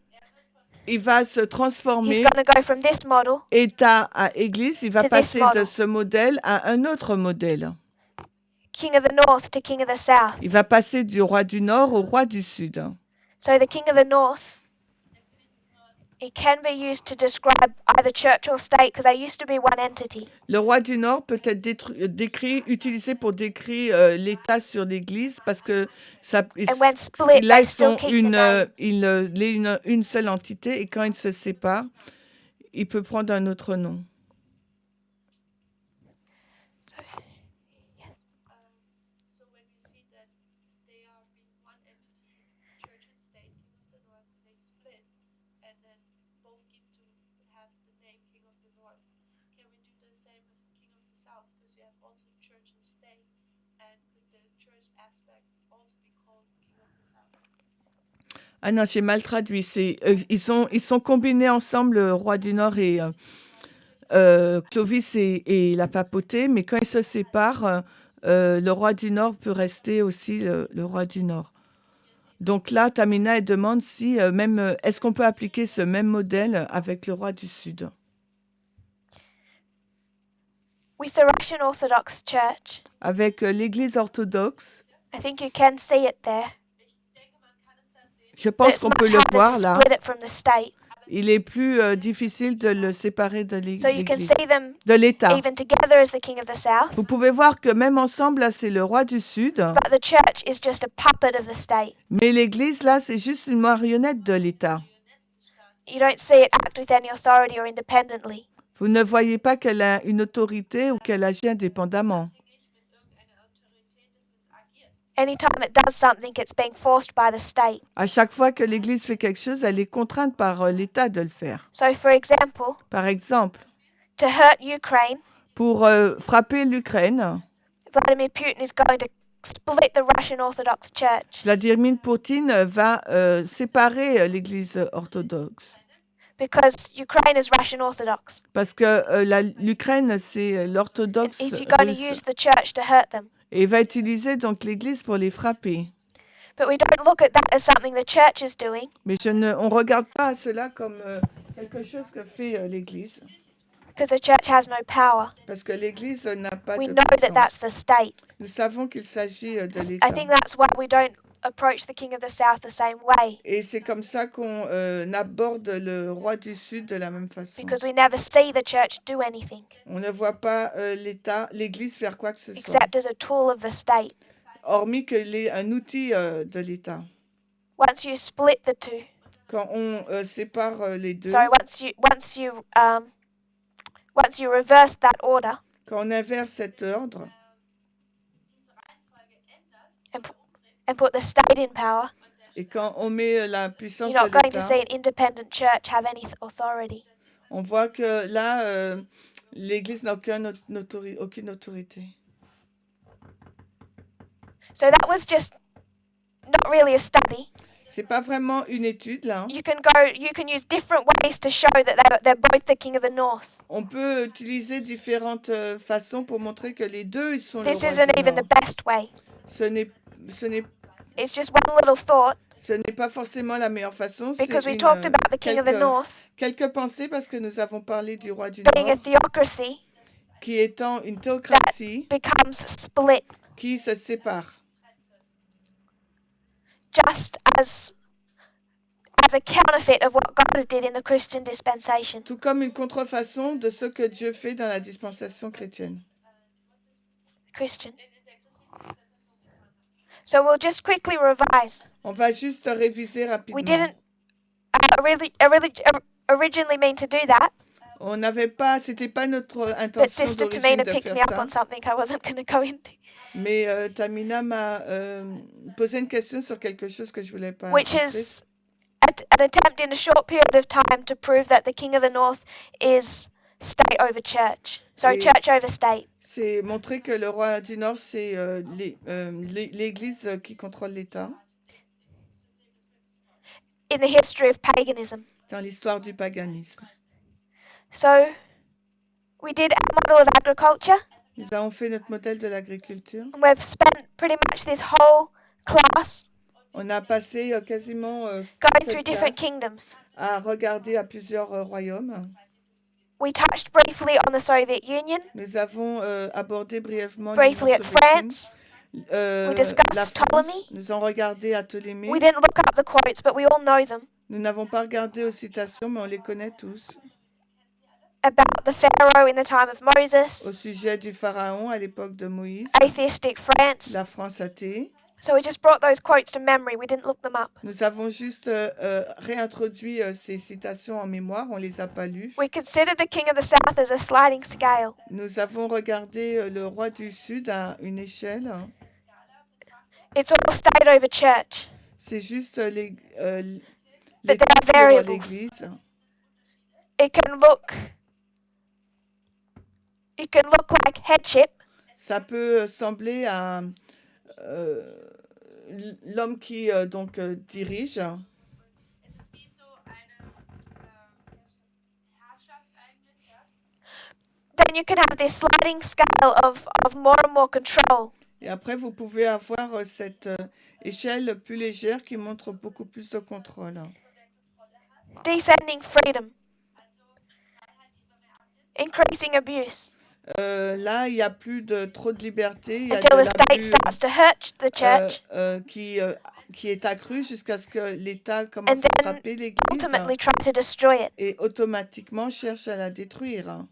il va se He's transformer going to go from this model État à Église. Il va To this passer de model. ce modèle à un autre modèle. king of the north to king of the south. Il va passer du roi du Nord au roi du Sud. So the king of the north, it can be used to describe either church or state because they used to be one entity. Le roi du Nord peut être utilisé pour décrire l'État sur l'Église parce que And when split, là, they ils still sont keep the name. une seule entité et quand ils se séparent, il peut prendre un autre nom. So when we see that they are being one entity, church and state, king of the north, they split, and then both get to have the name king of the north. Can we do the same with king of the south? Because you have also church and state, and could the church aspect also be called king of the south? Ah non, j'ai mal traduit. Ils sont combinés ensemble, le roi du Nord et Clovis et la papauté, mais quand ils se séparent, le roi du Nord peut rester aussi le roi du Nord. Donc là, Tamina, elle demande si est-ce qu'on peut appliquer ce même modèle avec le roi du Sud. With the Russian Orthodox Church, Avec l'Église orthodoxe, I think you can see it there. je But pense it's qu'on much peut le harder voir to là. split it from the state. Il est plus difficile de le séparer de So you can l'Église, see them de l'État. even together as the king of the south, Vous pouvez voir que même ensemble, là, c'est le roi du Sud, but the church is just a puppet of the state. mais l'Église, là, c'est juste une marionnette de l'État. You don't see it act with any authority or independently. Vous ne voyez pas qu'elle a une autorité ou qu'elle agit indépendamment. Anytime it does something, it's being forced by the state. À chaque fois que l'Église fait quelque chose, elle est contrainte par l'État de le faire. So, for example, Par exemple, to hurt Ukraine, pour frapper l'Ukraine, Vladimir Putin is going to split the Russian Orthodox Church Vladimir Poutine va séparer l'Église orthodoxe. because Ukraine is Russian Orthodox. Parce que l'Ukraine, c'est And l'orthodoxe is he going to russe. use the church to hurt them? Et il va utiliser donc l'Église pour les frapper. But we don't look at that as something the church is doing Mais on ne regarde pas cela comme quelque chose que fait l'Église. because the church has no power. Parce que l'Église n'a pas We de know that puissance. that's the state. Nous savons qu'il s'agit de I l'État. think that's why we don't approach the king of the south the same way Et c'est comme ça qu'on aborde le roi du Sud de la même façon. because we never see the church do anything On ne voit pas l'Église faire quoi que ce soit, except as a tool of the state. hormis qu'il est un outil de l'État. Once you split the two, Quand on sépare les deux, sorry, once you reverse that order quand on inverse cet ordre diese Reihenfolge ändert, and, and put the state in power, et quand on met la puissance you're not de going to see l'État, an independent church have any authority. on voit que là, l'Église n'a aucune autorité. So that was just not really a study. C'est pas vraiment une étude là. You can use different ways to show that they're both the king of the north. On peut utiliser différentes façons pour montrer que les deux ils sont le This roi isn't du even Nord. the best way. Ce n'est It's just one little thought pas forcément la meilleure façon. because C'est we talked about the king of the quelques, north quelques pensées parce que nous avons parlé du roi du being a Nord theocracy qui étant une théocratie becomes split qui se sépare. just as a counterfeit of what God did in the Christian dispensation. Tout comme une contrefaçon de ce que Dieu fait dans la dispensation chrétienne. Christian. So we'll just quickly revise. On va juste réviser We rapidement. didn't originally mean to do that, On n'avait pas, c'était pas notre but intention Sister d'origine Tamina de picked faire me up ça. on something I wasn't going to go into, Mais Tamina m'a posé une question sur quelque chose que je voulais pas. which entrer. is an attempt in a short period of time to prove that the King of the North is state over church. Sorry, Et- church over state. C'est montrer que le roi du Nord, c'est l'Église qui contrôle l'État In the history of paganism. dans l'histoire du paganisme. So we did our model of agriculture, Nous avons fait notre modèle de l'agriculture. and we've spent pretty much this whole class On a passé quasiment going cette through different classe kingdoms. à regarder à plusieurs royaumes. We touched briefly on the Soviet Union, Nous avons abordé brièvement briefly l'Union at soviétique. France. We We discussed la Ptolemy. France, nous avons regardé à Ptolémée. We didn't look up the quotes, but we all know them Nous n'avons pas regardé aux citations, mais on les connaît tous. about the Pharaoh in the time of Moses, Au sujet du pharaon à l'époque de Moïse, atheistic France. la France athée. So we just brought those quotes to memory. We didn't look them up. Nous avons juste réintroduit ces citations en mémoire, on les a pas lues. We considered the King of the South as a sliding scale. Nous avons regardé le roi du Sud à une échelle. It's all state over church. C'est juste But les there are sur variables. l'Église. It can look like headship, Ça peut sembler à l'homme qui dirige. es ist wie so eine Herrschaft eigentlich, ja. then you can have this sliding scale of more and more control. Et après, vous pouvez avoir cette échelle plus légère qui montre beaucoup plus de contrôle. Descending freedom. Increasing abuse. Là, il n'y a plus trop de liberté. Il y a Until de the state l'abus, starts to hurt the church qui est accru jusqu'à ce que l'État commence and à then frapper l'Église ultimately try to destroy it. et automatiquement cherche à la détruire.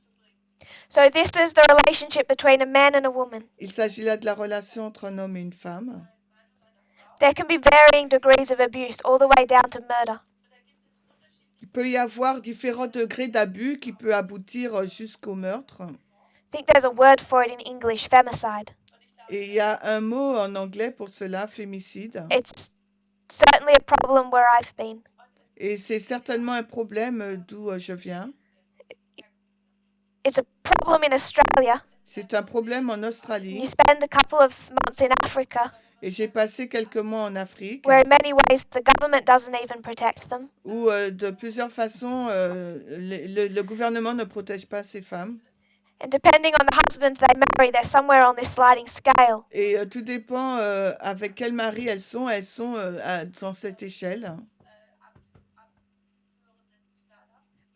So this is the relationship between a man and a woman. Il s'agit là de la relation entre un homme et une femme. There can be varying degrees of abuse all the way down to murder. Il peut y avoir différents degrés d'abus qui peut aboutir jusqu'au meurtre. I think there's a word for it in English, femicide. Et il y a un mot en anglais pour cela, fémicide. It's certainly a problem where I've been. Et c'est certainement un problème d'où je viens. It's a problem in Australia. C'est un problème en You Australie. spend a couple of months in Africa Et j'ai passé quelques mois en Afrique where in many ways the government doesn't even protect them. où de plusieurs façons, le gouvernement ne protège pas ces femmes. And depending on the husbands they marry, they're somewhere on this sliding scale. Et tout dépend avec quel mari elles sont dans cette échelle.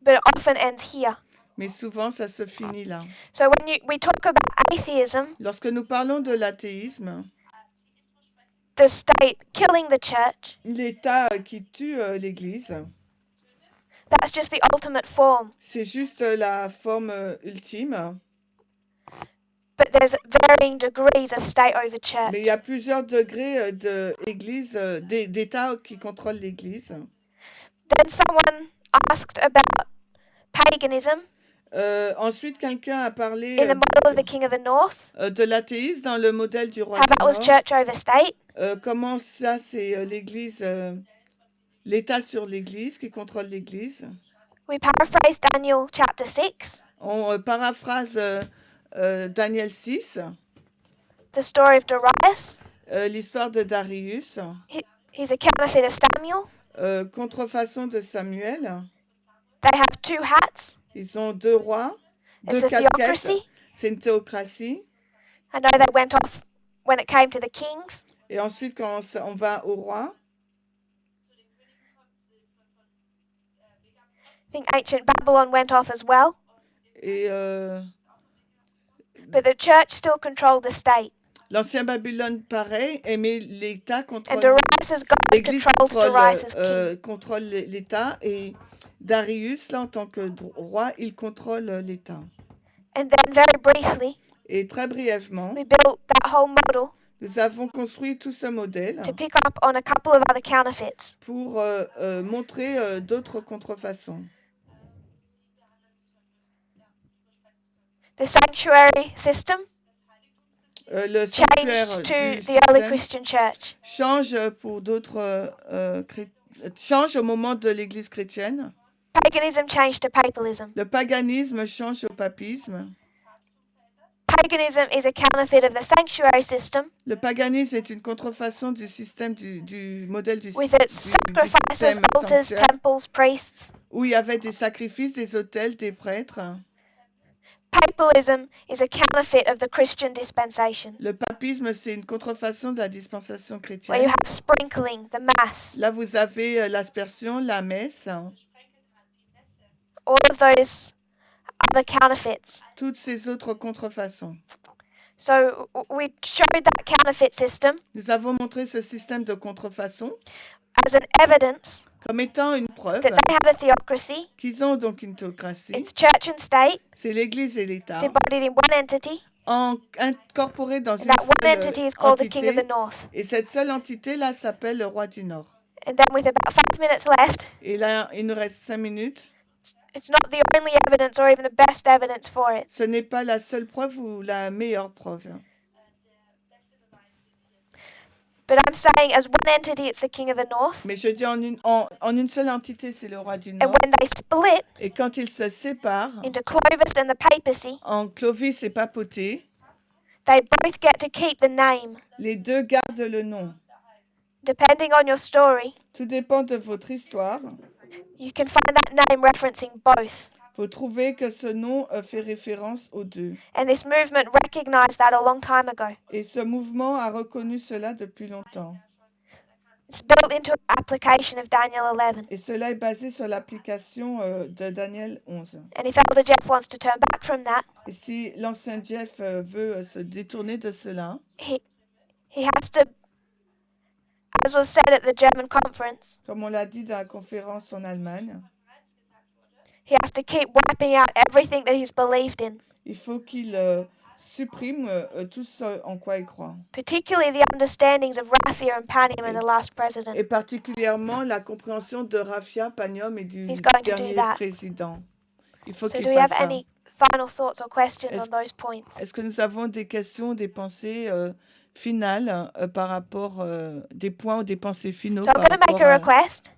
But it often ends here. Mais souvent, ça se finit là. So when we talk about atheism, Lorsque nous parlons de l'athéisme, the state killing the church. l'État qui tue l'Église. That's just the ultimate form. C'est juste la forme ultime. But there's varying degrees of state over church. Mais il y a plusieurs degrés d'État qui contrôlent l'Église. Then someone asked about paganism Ensuite, quelqu'un a parlé in the model of the King of the North. de l'athéisme dans le modèle du roi How du that was Nord. church over state. Comment ça, c'est l'Église, l'État sur l'Église qui contrôle l'Église. We paraphrase Daniel chapter 6, On paraphrase Daniel 6, the story of Darius. l'histoire de Darius, He's a counterfeit of Samuel. contrefaçon de Samuel. They have two hats. Ils ont deux rois, It's deux a casquettes. theocracy. C'est une théocratie. I know they went off when it came to the kings. Et ensuite, quand on va au roi, I think ancient Babylon went off as well. et But the church still controlled the state. l'ancien Babylone, pareil, mais l'État And contrôle. Darius's God L'Église controls Darius's king. contrôle l'État et Darius, là, en tant que roi, il contrôle l'État. And then very briefly, Et très brièvement, we built that whole model nous avons construit tout ce modèle to pick up on a couple of other counterfeits. pour montrer d'autres contrefaçons. The sanctuary system Le sanctuaire changed du to the early système Christian church. change pour d'autres change au moment de l'Église chrétienne. Paganism changed to papalism. Le paganisme change au papisme. Paganism is a counterfeit of the sanctuary system Le paganisme est une contrefaçon du système du modèle du with its sacrifices, système altars, sanctuaire, temples, priests. où il y avait des sacrifices, des autels, des prêtres. Papalism is a counterfeit of the Christian dispensation, Le papisme, c'est une contrefaçon de la dispensation where you chrétienne. have sprinkling, the mass, Là, vous avez l'aspersion, la messe, all of those other counterfeits. toutes ces autres contrefaçons. So we showed that counterfeit system Nous avons montré ce système de contrefaçon as an evidence comme étant une preuve that they have a theocracy. qu'ils ont donc une théocratie. It's church and state. C'est l'Église et l'État It's embodied in one entity, incorporés dans and une that one entity seule is called the King of the entité. North. Et cette seule entité-là s'appelle le roi du Nord. And then with about 5 minutes left, Et là, il nous reste 5 minutes. it's not the only evidence or even the best evidence for it. Ce n'est pas la seule preuve ou la meilleure preuve. But I'm saying as one entity, it's the King of the North. Mais je dis en une seule entité, c'est le roi du And Nord. when they split Et quand ils se séparent, into Clovis and the papacy, en Clovis et Papauté, they both get to keep the name. les deux gardent le nom. Depending on your story, Tout dépend de votre histoire. you can find that name referencing both. Vous trouvez que ce nom fait référence aux deux. And this movement recognized that a long time ago. Et ce mouvement a reconnu cela depuis longtemps. It's built into application of Daniel 11. Et cela est basé sur l'application de Daniel 11. And if Elder Jeff wants to turn back from that, Et si l'ancien Jeff veut se détourner de cela, he has to, as was said at the German conference, comme on l'a dit dans la conférence en Allemagne, he has to keep wiping out everything that he's believed in, il faut qu'il supprime tout ce en quoi il croit. particularly the understandings of Raphia and Panium and the last president. Et particulièrement la compréhension de Raphia, Panium et du He's going to do dernier that. président. Il faut So qu'il do we have fasse ça. any final thoughts or questions Est-ce- on those points? Est-ce que nous avons des questions, des pensées finales par rapport, des points ou des pensées finaux So I'm par going to make rapport a request.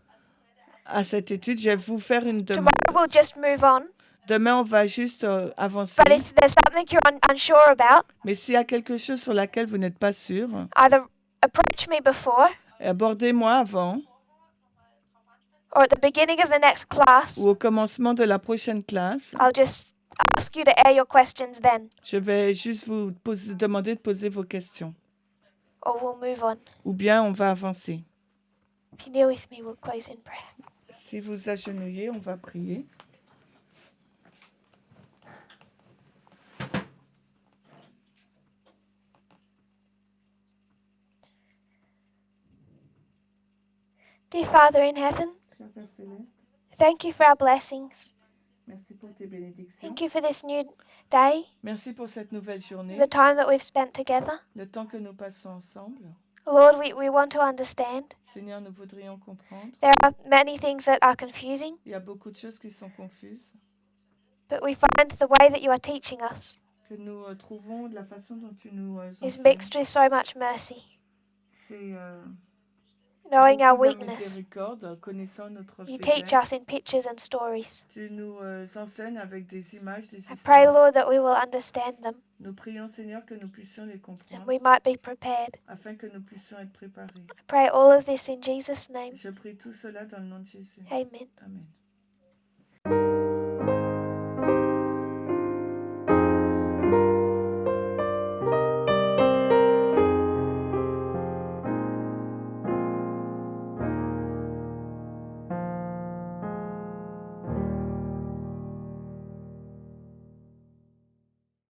à cette étude? Je vais vous faire une demande. Tomorrow we'll just move on. Demain, on va juste avancer. But if there's something you're unsure about, Mais s'il y a quelque chose sur laquelle vous n'êtes pas sûr, either approach me before abordez-moi avant or at the beginning of the next class. ou au commencement de la prochaine classe. I'll just ask you to air your questions then, Je vais juste vous demander de poser vos questions. or we'll move on. Ou bien on va avancer. If you kneel with me, we'll close in prayer. Si vous agenouillez, on va prier. Dear Father in heaven, Cher Père Céleste, thank you for our blessings. merci pour tes bénédictions. Thank you for this new day, Merci pour cette nouvelle journée, the time that we've spent together. le temps que nous passons ensemble. Lord, we want to understand. Seigneur, nous voudrions comprendre. There are many things that are confusing, Il y a beaucoup de choses qui sont confuses, but we find the way that you are teaching us que nous trouvons de la façon dont tu nous is enseignes. mixed with so much mercy. C'est Knowing our beaucoup de weakness, miséricorde, connaissant notre you teach faiblesse. us in pictures and stories. Tu nous enseignes avec des images, des I pray, histoires. Lord, that we will understand them Nous prions, Seigneur, que nous puissions les and comprendre, we might be prepared. afin que nous puissions être préparés. I pray all of this in Jesus' name. Je prie tout cela dans le nom de Jésus. Amen. Amen.